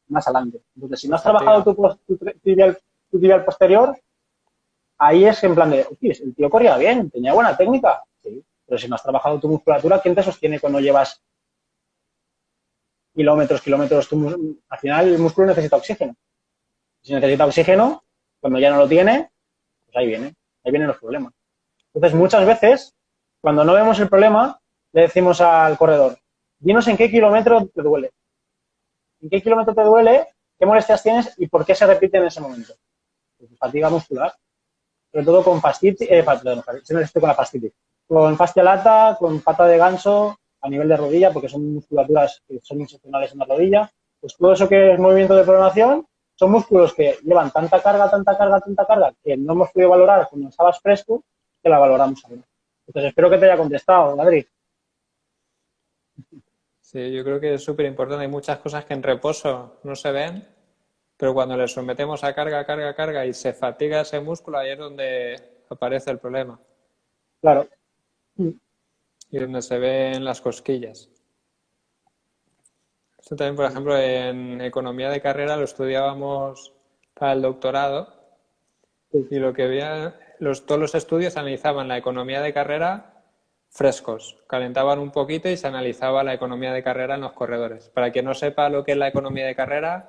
B: más adelante. Entonces, si no has trabajado tu tibial posterior, ahí es en plan de, el tío corría bien, tenía buena técnica. Sí, pero si no has trabajado tu musculatura, ¿quién te sostiene cuando llevas kilómetros, al final el músculo necesita oxígeno. Si necesita oxígeno, cuando ya no lo tiene, pues ahí vienen los problemas. Entonces, muchas veces, cuando no vemos el problema, le decimos al corredor, dinos en qué kilómetro te duele. ¿En qué kilómetro te duele? ¿Qué molestias tienes? ¿Y por qué se repite en ese momento? Pues fatiga muscular. Sobre todo con fascitis, con la fascitis. Con fascia lata, con pata de ganso, a nivel de rodilla, porque son musculaturas que son excepcionales en la rodilla. Pues todo eso que es movimiento de programación son músculos que llevan tanta carga, que no hemos podido valorar cuando estabas fresco, que la valoramos ahora. Entonces, espero que te haya contestado, Adri.
A: Sí, yo creo que es súper importante. Hay muchas cosas que en reposo no se ven, pero cuando le sometemos a carga y se fatiga ese músculo, ahí es donde aparece el problema.
B: Claro.
A: Y donde se ven las cosquillas. Esto también, por ejemplo, en economía de carrera lo estudiábamos para el doctorado y lo que veía, todos los estudios analizaban la economía de carrera frescos, calentaban un poquito y se analizaba la economía de carrera en los corredores. Para quien no sepa lo que es la economía de carrera,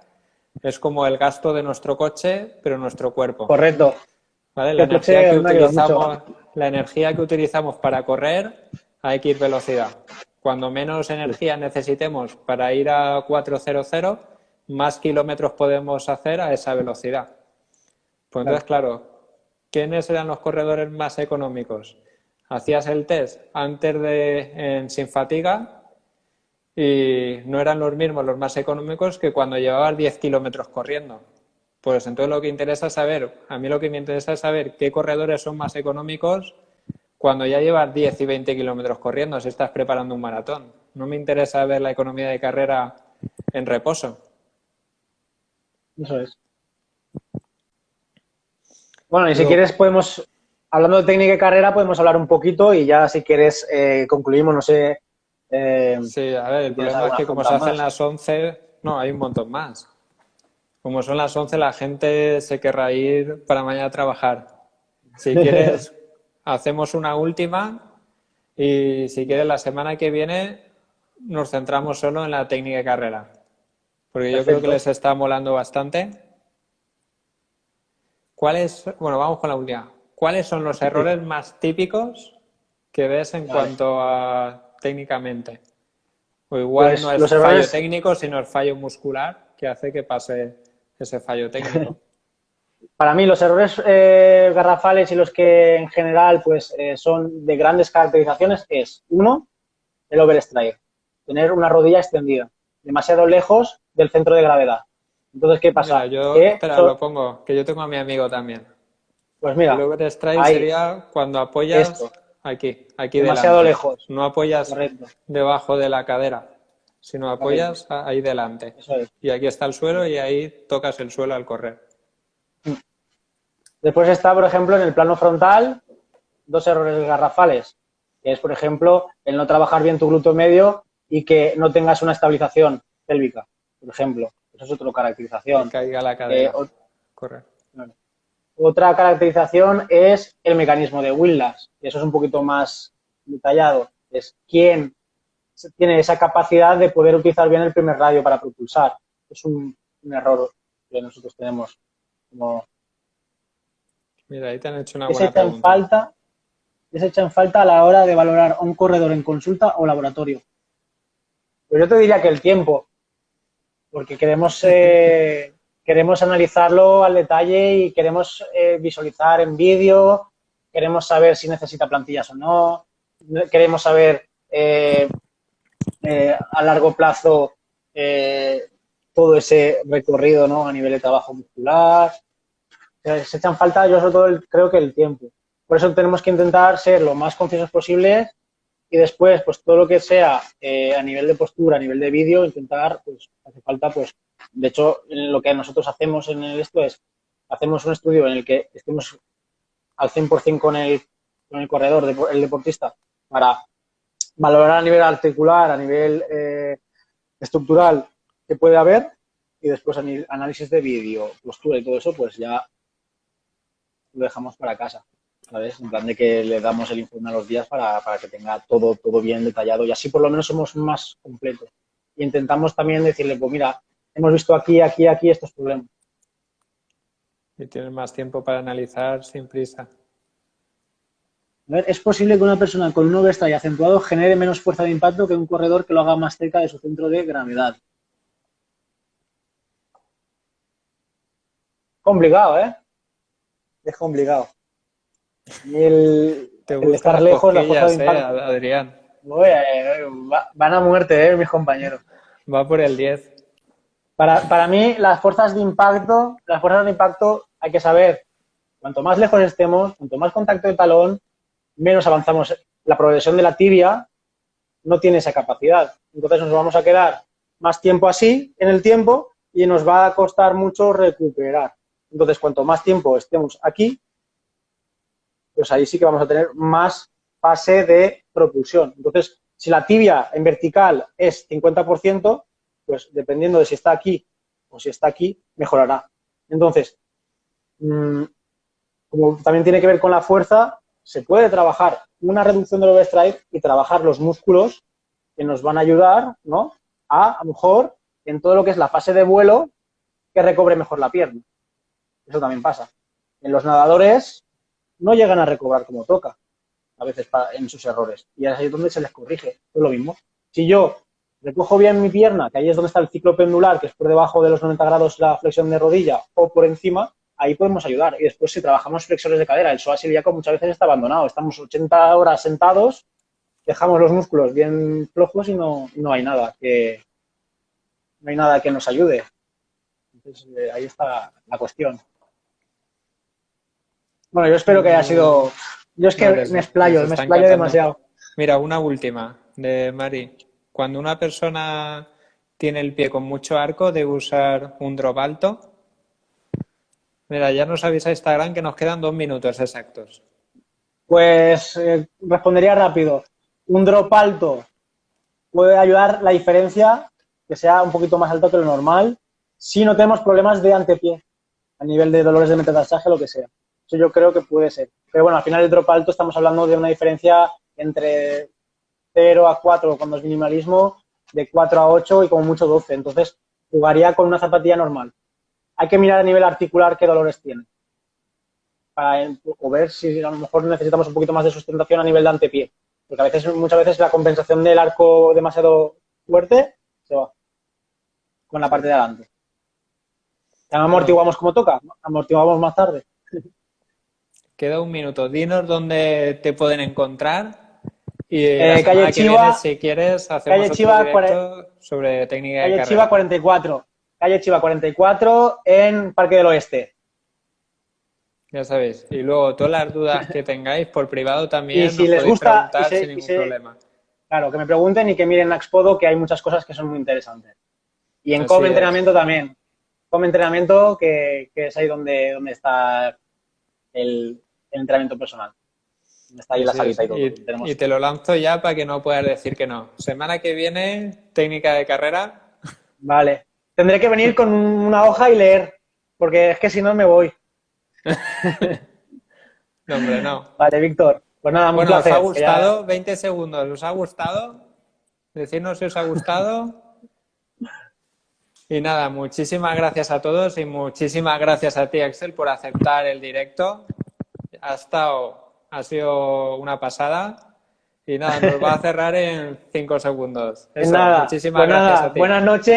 A: es como el gasto de nuestro coche, pero en nuestro cuerpo.
B: Correcto.
A: ¿Vale? La energía que utilizamos para correr a X velocidad. Cuando menos energía necesitemos para ir a 400, más kilómetros podemos hacer a esa velocidad. Pues entonces, claro, ¿quiénes eran los corredores más económicos? Hacías el test antes sin fatiga y no eran los mismos los más económicos que cuando llevabas 10 kilómetros corriendo. Pues entonces a mí lo que me interesa es saber qué corredores son más económicos cuando ya llevas 10 y 20 kilómetros corriendo, si estás preparando un maratón. No me interesa ver la economía de carrera en reposo.
B: Eso es. Bueno, y si quieres podemos, hablando de técnica de carrera, podemos hablar un poquito y ya si quieres concluimos, no sé.
A: Sí, a ver, el problema es que como se hacen las 11, no, hay un montón más. Como son las 11, la gente se querrá ir para mañana a trabajar. Si quieres, hacemos una última y si quieres la semana que viene nos centramos solo en la técnica de carrera. Porque yo creo que les está molando bastante. Bueno, vamos con la última. ¿Cuáles son los errores más típicos que ves en cuanto a técnicamente? O igual pues no es fallo técnico, sino es fallo muscular que hace que pase ese fallo técnico.
B: Para mí los errores garrafales y los que en general pues son de grandes caracterizaciones es, uno, el overstride, tener una rodilla extendida, demasiado lejos del centro de gravedad. Entonces, ¿qué pasa?
A: Mira, yo lo pongo, que yo tengo a mi amigo también.
B: Pues mira,
A: el overstride sería cuando apoyas aquí
B: demasiado
A: delante.
B: Lejos.
A: No apoyas debajo de la cadera, sino apoyas ahí delante.
B: Eso es.
A: Y aquí está el suelo y ahí tocas el suelo al correr.
B: Después está, por ejemplo, en el plano frontal, dos errores garrafales, que es, por ejemplo, el no trabajar bien tu glúteo medio y que no tengas una estabilización pélvica, por ejemplo. Eso es otra caracterización.
A: Que caiga la cadera. Correr.
B: Otra caracterización es el mecanismo de Whiplash, que eso es un poquito más detallado. Es quién tiene esa capacidad de poder utilizar bien el primer radio para propulsar. Es un error que nosotros tenemos como...
A: Mira, ahí te han hecho una buena pregunta.
B: Es hecha en falta a la hora de valorar a un corredor en consulta o laboratorio. Pero yo te diría que el tiempo, porque queremos analizarlo al detalle y queremos visualizar en vídeo, queremos saber si necesita plantillas o no, queremos saber a largo plazo todo ese recorrido, ¿no? A nivel de trabajo muscular. Se echan falta, yo sobre todo creo que el tiempo. Por eso tenemos que intentar ser lo más concisos posibles y después, pues todo lo que sea a nivel de postura, a nivel de vídeo, intentar, pues hace falta, pues, de hecho, lo que nosotros hacemos en esto es, hacemos un estudio en el que estemos al 100% con el corredor, el deportista, para valorar a nivel articular, a nivel estructural que puede haber y después análisis de vídeo, postura y todo eso, pues ya lo dejamos para casa, ¿sabes? En plan de que le damos el informe a los días para que tenga todo bien detallado y así por lo menos somos más completos. e intentamos también decirle, pues mira, hemos visto aquí, aquí, aquí estos problemas.
A: Y tienes más tiempo para analizar sin prisa.
B: A ver, es posible que una persona con un overstrike acentuado genere menos fuerza de impacto que un corredor que lo haga más cerca de su centro de gravedad. Complicado, ¿eh? Es complicado. Y el estar lejos, la fuerza de impacto.
A: Adrián.
B: Van a muerte, mis compañeros.
A: Va por el 10.
B: Para mí, las fuerzas de impacto hay que saber, cuanto más lejos estemos, cuanto más contacto de talón, menos avanzamos. La progresión de la tibia no tiene esa capacidad. Entonces nos vamos a quedar más tiempo así en el tiempo y nos va a costar mucho recuperar. Entonces, cuanto más tiempo estemos aquí, pues ahí sí que vamos a tener más fase de propulsión. Entonces, si la tibia en vertical es 50%, pues dependiendo de si está aquí o si está aquí, mejorará. Entonces, como también tiene que ver con la fuerza, se puede trabajar una reducción del overstrike y trabajar los músculos que nos van a ayudar, ¿no? A lo mejor, en todo lo que es la fase de vuelo, que recobre mejor la pierna. Eso también pasa. En los nadadores no llegan a recobrar como toca, a veces en sus errores. Y es ahí donde se les corrige. Es lo mismo. Si yo recojo bien mi pierna, que ahí es donde está el ciclo pendular, que es por debajo de los 90 grados la flexión de rodilla, o por encima, ahí podemos ayudar. Y después, si trabajamos flexores de cadera, el psoas ilíaco muchas veces está abandonado. Estamos 80 horas sentados, dejamos los músculos bien flojos y no hay nada que nos ayude. Entonces, ahí está la cuestión. Bueno, yo espero que haya sido... Yo es que me explayo demasiado.
A: Mira, una última de Mari. Cuando una persona tiene el pie con mucho arco, debe usar un drop alto. Mira, ya nos avisa Instagram que nos quedan 2 minutos exactos.
B: Pues respondería rápido. Un drop alto puede ayudar la diferencia, que sea un poquito más alto que lo normal, si no tenemos problemas de antepié, a nivel de dolores de metatarsaje, lo que sea. Eso yo creo que puede ser. Pero bueno, al final el drop alto estamos hablando de una diferencia entre 0 a 4 cuando es minimalismo, de 4 a 8 y como mucho 12. Entonces, jugaría con una zapatilla normal. Hay que mirar a nivel articular qué dolores tiene. O ver si a lo mejor necesitamos un poquito más de sustentación a nivel de antepié. Porque muchas veces la compensación del arco demasiado fuerte se va con la parte de adelante. Ya no amortiguamos como toca, amortiguamos más tarde.
A: Queda 1 minuto. Dinos dónde te pueden encontrar. Y
B: calle Chiva,
A: viene, si quieres, hacemos
B: calle Chiva,
A: otro directo sobre técnica de carrera.
B: Chiva 44. Calle Chiva 44 en Parque del Oeste.
A: Ya sabéis. Y luego todas las dudas que tengáis por privado también
B: y si
A: nos
B: les
A: podéis
B: gusta,
A: preguntar sin ningún problema.
B: Claro, que me pregunten y que miren Naxpodo, que hay muchas cosas que son muy interesantes. Y en Com Entrenamiento también. Com Entrenamiento, que es ahí donde está el entrenamiento personal. Está ahí la salita y todo.
A: Y te lo lanzo ya para que no puedas decir que no. Semana que viene, técnica de carrera.
B: Vale. Tendré que venir con una hoja y leer, porque es que si no me voy.
A: No, hombre, no.
B: Vale, Víctor. Pues nada, muy placer.
A: ¿Os ha gustado? 20 segundos. ¿Os ha gustado? Decidnos si os ha gustado. Y nada, muchísimas gracias a todos y muchísimas gracias a ti, Axel, por aceptar el directo. Ha sido una pasada. Y nada, nos va a cerrar en 5 segundos.
B: Nada,
A: muchísimas gracias a ti.
B: Buenas noches.